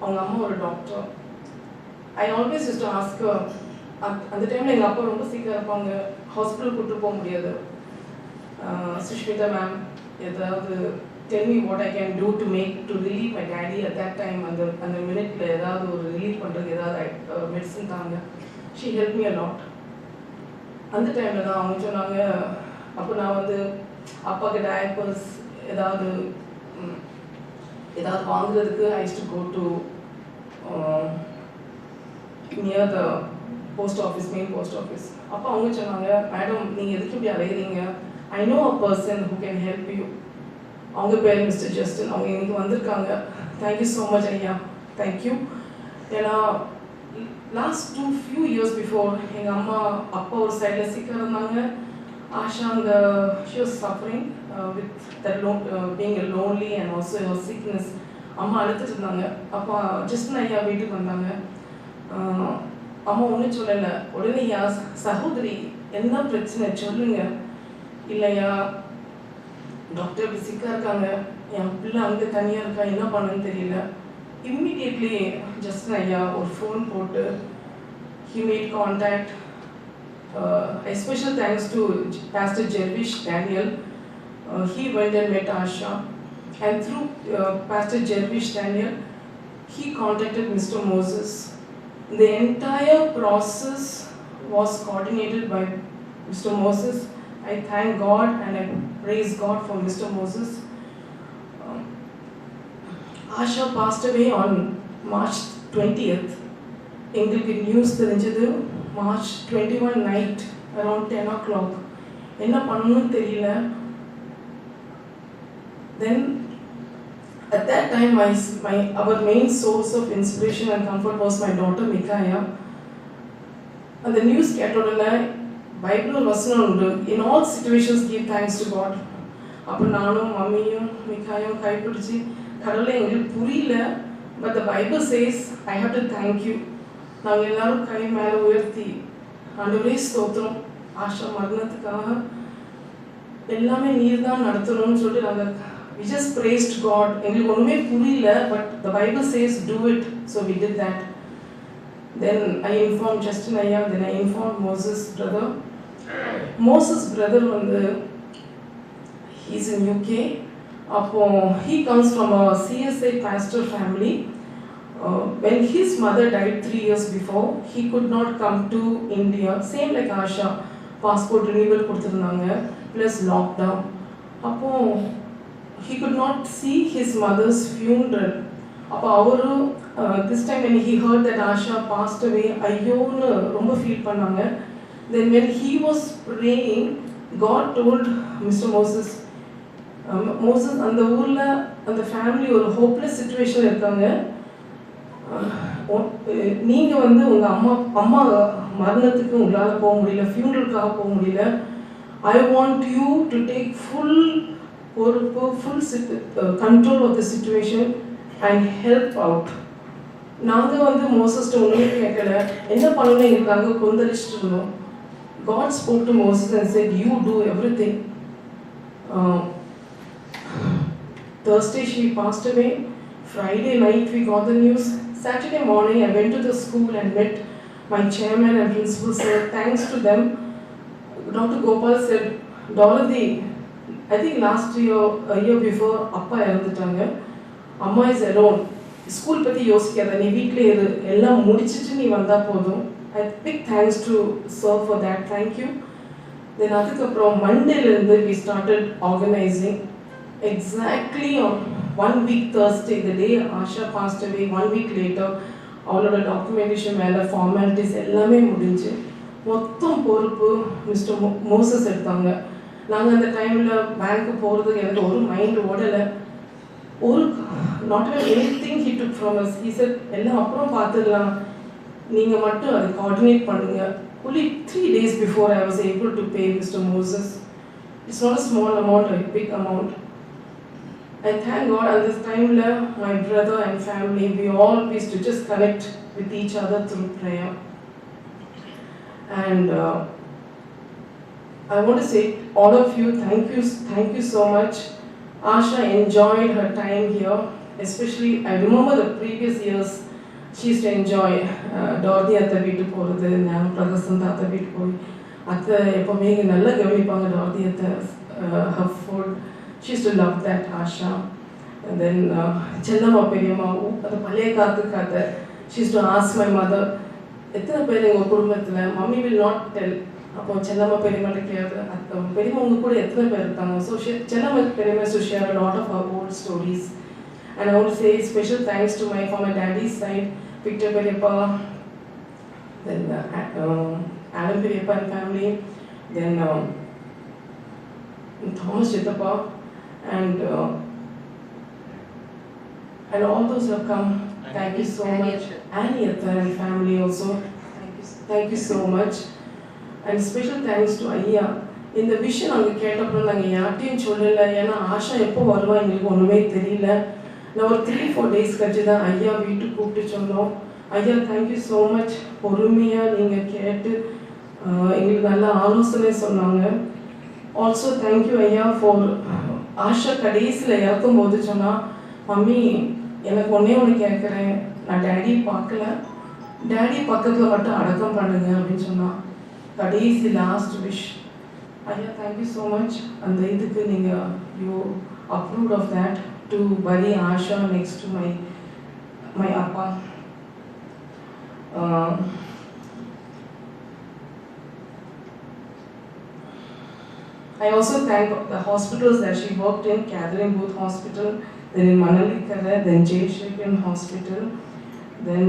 அவங்க அம்மா ஒரு doctor. I always used to ask her, அந்த டைமில் எங்கள் அப்பா ரொம்ப சீக்கிரம் இருப்பாங்க, ஹாஸ்பிட்டல் கூட்டு போக முடியாது. Sushmita ma'am, ஏதாவது tell me what I can do to relieve my daddy at that time. அந்த மினிட்ல ஏதாவது ஒரு ரிலீவ் பண்ணுறதுக்கு ஏதாவது மெடிசன் தாங்க. She helped me a lot. அந்த டைமில் தான் அவங்க சொன்னாங்க, அப்போ நான் வந்து அப்பாவுக்கு டயப்பர்ஸ் ஏதாவது வாங்குறதுக்கு I used to go to near the post office, main post office. அப்போ அவங்க சொன்னாங்க, மேடம் நீங்கள் எதுக்கு இப்படி அலையிறீங்க, I know a person who can help you. அவங்க பேர் மிஸ்டர் ஜஸ்டின். அவங்க இன்னைக்கு வந்திருக்காங்க. தேங்க்யூ ஸோ மச் ஐயா, தேங்க்யூ. ஏன்னா லாஸ்ட் few years before எங்கள் அம்மா அப்பா ஒரு சைடில் சிக்காக இருந்தாங்க. ஆஷா அங்கே she was suffering with that being lonely and also her sickness. அம்மா அழுத்துட்டு இருந்தாங்க. அப்போ ஜஸ்டின் ஐயா வீட்டுக்கு வந்தாங்க. அம்மா ஒன்றும் சொல்லலை. உடனே ஐயா, சகோதரி என்ன பிரச்சனை சொல்லுங்க. இல்லையா, டாக்டர் இப்படி சிக்காக இருக்காங்க, என் பிள்ளை அங்கே தனியாக இருக்கா, என்ன பண்ணுன்னு தெரியல. இம்மிடியட்லி ஜஸ்டின் ஐயா ஒரு ஃபோன் போட்டு he made contact. A special thanks to Pastor Jervish Daniel. He went and met Asha, and through Pastor Jervish Daniel, he contacted Mr. Moses. The entire process was coordinated by Mr. Moses. I thank God and I praise God for Mr. Moses. Asha passed away on March 20th. எங்களுக்கு நியூஸ் தெரிஞ்சது March 21 night around 10 o'clock. என்ன பண்ணணும்னு தெரியல. Then at that time our main source of inspiration and comfort was my daughter Mikaya. அந்த நியூஸ் கேட்ட உடனே பைபிள் வசனம் உண்டு, in all situations give thanks to God. அப்போ நானும் மம்மியும் மிக்காயும் கைப்பிடிச்சு, கடவுளை எங்களுக்கு புரியல, but the Bible says I have to thank you. நாங்கள் எல்லாரும் கை மேலே உயர்த்தி ஆண்டவரே ஸ்தோத்திரம், ஆஷா மரணத்துக்காக எல்லாமே நீர் தான் நடத்தணும்னு சொல்லிட்டு நாங்கள் we just praised God. எங்களுக்கு ஒன்றுமே புரியல, but the Bible says do it, so we did that. Then I informed Justin Ayya, then I informed Moses brother. Moses brother வந்து he's in UK. அப்போ he comes from a CSI pastor family. When his mother died 3 years before, he could not come to India. Same like Asha, passport renewal கொடுத்திருந்தாங்க plus lockdown. அப்போ he could not see his mother's funeral. அப்போ அவரு this time when he heard that Asha passed away, ஐயோன்னு ரொம்ப ஃபீல் பண்ணாங்க. Then when he was praying, God told Mr. Moses, அந்த ஊரில் அந்த ஃபேமிலி ஒரு ஹோப்லெஸ் சிச்சுவேஷன் இருக்காங்க, நீங்கள் வந்து உங்கள் அம்மா மரணத்துக்கு உங்களால் போக முடியல, ஃபியூனரலுக்காக போக முடியல. I want you to take full பொறுப்பு, full control of the situation and help out. நாங்கள் வந்து மோசஸ்ட்டு ஒன்றுமே கேட்கல, என்ன பண்ணணும் எங்களுக்கு அங்கே கொந்தளிச்சுட்டு இருந்தோம். God spoke to Moses and said, "You do everything." Thursday she passed away. Friday night we got the news. Saturday morning I went to the school and met my chairman and principal sir. Thanks to them, Dr. Gopal said, "Dorothy, I think last year, a year before, அப்பா இறந்துட்டாங்க. அம்மா is alone. ஸ்கூல் பற்றி யோசிக்காத, நீ வீட்டிலே இரு, எல்லாம் முடிச்சிட்டு நீ வந்தால் போதும்." I big thanks to sir for that. Thank you. Then அதுக்கப்புறம் மண்டேலேருந்து we started organizing. Exactly on 1 week Thursday, the day Asha passed away, 1 week later, அவளோட டாக்குமெண்டேஷன் வேலை ஃபார்மாலிட்டிஸ் எல்லாமே முடிஞ்சு மொத்தம் பொறுப்பு மிஸ்டர் மோசஸ் எடுத்தாங்க. நாங்கள் அந்த டைமில் பேங்க்கு போகிறதுக்கு எனக்கு ஒரு மைண்ட் ஓடலை. ஒரு not anything he took from us. He said, எல்லாம் அப்புறம் பார்த்துடலாம், நீங்கள் மட்டும் அதை கோஆர்டினேட் பண்ணுங்கள். only 3 days before I was able to pay Mr. Moses. It's not a small amount, a big amount. I thank God at this time, my brother and family, we all used to just connect with each other through prayer. And I want to say, all of you, thank you so much. Asha enjoyed her time here, especially I remember the previous years, she used to enjoy Dorothy அத்தை வீட்டுக்கு போகிறது, நான் பிரகசன் தாத்தா வீட்டுக்கு போய் அத்தை எப்போவுமே நல்லா கவனிப்பாங்க. Dorothy அத்தை, her food, she used to love that, Asha. And then செல்லம்மா பெரியம்மா, அது பழைய காத்து கதை. She used to ask my mother, எத்தனை பேர் எங்கள் குடும்பத்தில், மம்மி will not tell. அப்போ செல்லம்மா பெரியம்மாட்ட கேட்குறது, அத்தை பெரியம்மா உங்கள் கூட எத்தனை பேர் இருக்காங்க. ஸோ செல்லம்மா பெரியம்மா used to share a lot of her old stories. And I want to say special thanks to for my daddy's side, Victor Periyappa, then Adam Periyappa and family, then Thomas Chittappa, and all those who have come. Thank you so much. Annie Atta and family also. Thank you so much. And special thanks to Ayya. இந்த விஷயம் நாங்கள் கேட்டப்பறம் நாங்கள் யார்ட்டையும் சொல்லலை. ஏன்னா ஆஷா எப்போ வருவா எங்களுக்கு ஒன்றுமே தெரியல. நான் ஒரு 3-4 days கழிச்சு தான் ஐயா வீட்டுக்கு கூப்பிட்டு சொன்னோம். ஐயா தேங்க்யூ ஸோ மச், பொறுமையாக நீங்கள் கேட்டு எங்களுக்கு நல்ல ஆலோசனை சொன்னாங்க. ஆல்சோ தேங்க்யூ ஐயா ஃபார் ஆஷா கடைசியில் இறக்கும்போது சொன்னால், மம்மி எனக்கு ஒன்று கேட்குறேன், நான் டேடி பார்க்கல, டேடி பக்கத்தில் மட்டும் அடக்கம் பண்ணுங்க அப்படின்னு சொன்னான். கடைசி லாஸ்ட் விஷ். ஐயா தேங்க்யூ ஸோ மச். அந்த இதுக்கு நீங்கள் you approved of that to bury Asha next to my appa. I also thank the hospitals that she worked in, Catherine Booth Hospital, then in Manalikara, then J. Shrikan Hospital, then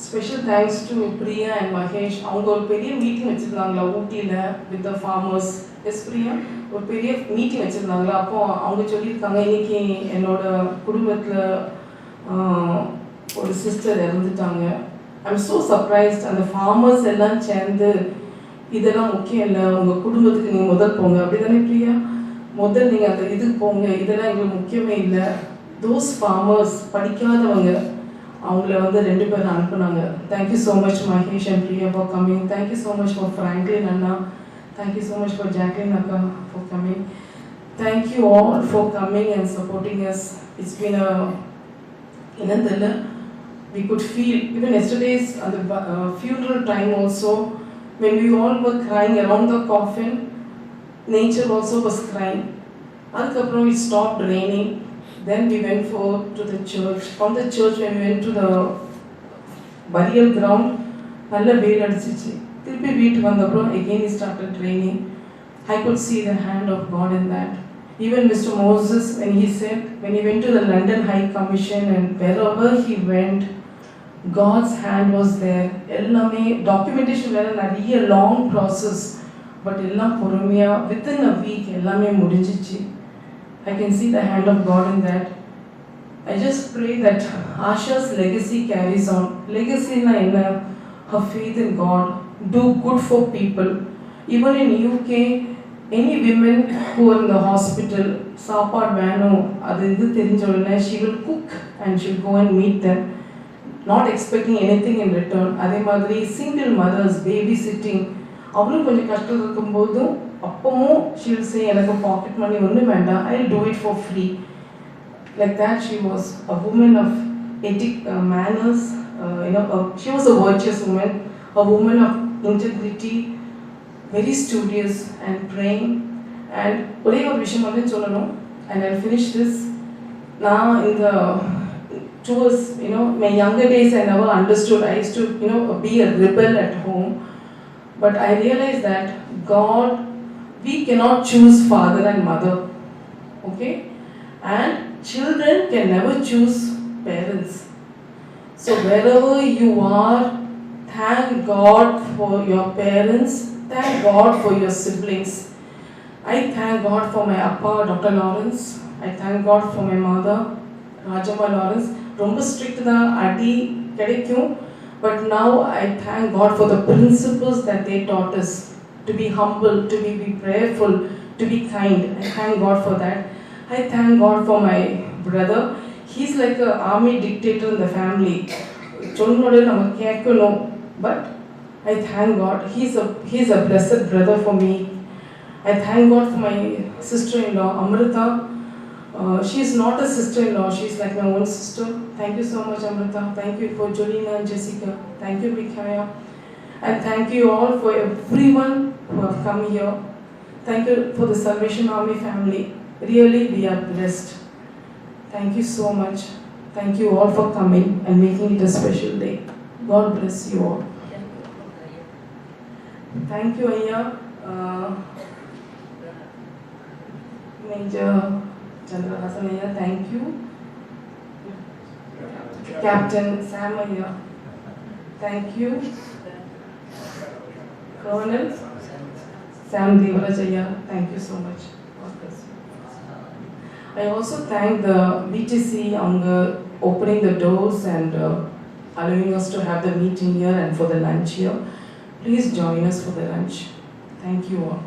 special thanks to Priya and Mahesh. அவங்க ஒரு பெரிய மீட்டிங் வச்சுருந்தாங்களா ஊட்டியில் with the farmers. Yes Priya, ஒரு பெரிய மீட்டிங் வச்சுருந்தாங்களா. அப்போ அவங்க சொல்லியிருக்காங்க, இன்னைக்கு என்னோட குடும்பத்தில் ஒரு சிஸ்டர் இறந்துட்டாங்க. I'm so surprised. அந்த ஃபார்மர்ஸ் எல்லாம் சேர்ந்து, இதெல்லாம் முக்கியம் இல்லை, உங்கள் குடும்பத்துக்கு நீங்கள் முதல் போங்க, அப்படி தானே பிரியா? முதல் நீங்கள் அந்த இதுக்கு போங்க, இதெல்லாம் எங்களுக்கு முக்கியமே இல்லை. தோஸ் ஃபார்மர்ஸ் படிக்காதவங்க, அவங்கள 2 பேர் அனுப்புனாங்க. Thank you so much Mahesh and Priya for coming. Thank you so much for Franklin Anna. Thank you so much for Jacqueline Akka for coming. Thank you all for coming and supporting us. It's been we could feel, even yesterday's at the funeral time also, when we all were crying around the coffin, nature also was crying. Adukapram it stopped raining. Then we went to the church. From the church when we went to the burial ground, nalla veil adichichu. திருப்பி வீட்டுக்கு வந்தப்பறம் again it started raining. I could see the hand of God in that. Even Mr. Moses, when he went to the London High Commission and wherever he went, God's hand was there. எல்லாமே documentation வேற நிறைய long process, but எல்லாம் பொறுமையா within a week எல்லாமே முடிஞ்சிச்சு. I can see the hand of God in that. I just pray that Asha's legacy carries on. Legacy na enna? Her faith in God. Do good for people. Even in UK, any women who are in the hospital, சாப்பாடு வேணும் அது இது தெரிஞ்ச உடனே she will cook and she will go and meet them, not expecting anything in return. அதே மாதிரி single mothers babysitting, அவளும் கொஞ்சம் கஷ்டம் இருக்கும்போதும் அப்பவும் she'll say எனக்கு பாக்கெட் மணி ஒன்றும் வேண்டாம், I'll do it for free. Like that, she was a woman of ethic, manners, she was a virtuous woman, a woman of integrity, very studious and praying. And ஒரே ஒரு விஷயம் மட்டும் சொல்லணும், and I'll finish this. நான் இந்த towards my younger days I never understood. I used to be a rebel at home, but I realized that God, we cannot choose father and mother, okay, and children can never choose parents. So wherever you are, thank God for your parents, thank God for your siblings. I thank God for my appa, Dr. Lawrence. I thank God for my mother, Rajamma Lawrence. Romba strict da adi kedaikum, but now I thank God for the principles that they taught us, to be humble, to be prayerful, to be kind. I thank God for that. I thank God for my brother. He's like an army dictator in the family. But I thank God. He's a blessed brother for me. I thank God for my sister-in-law, Amrita. She's not a sister-in-law. She's like my own sister. Thank you so much, Amrita. Thank you for Jolina and Jessica. Thank you, Mikaya. And thank you all for everyone who have come here. Thank you for the Salvation Army family. Really, we are blessed. Thank you so much. Thank you all for coming and making it a special day. God bless you all. Thank you, Ayya. Major Chandrahasan Ayya, thank you. Captain Sam Ayya, thank you. Colonel Sam Devaraj Ayya, thank you so much. God bless you. I also thank the BTC on opening the doors and allowing us to have the meeting here and for the lunch here. Please join us for the lunch. Thank you all.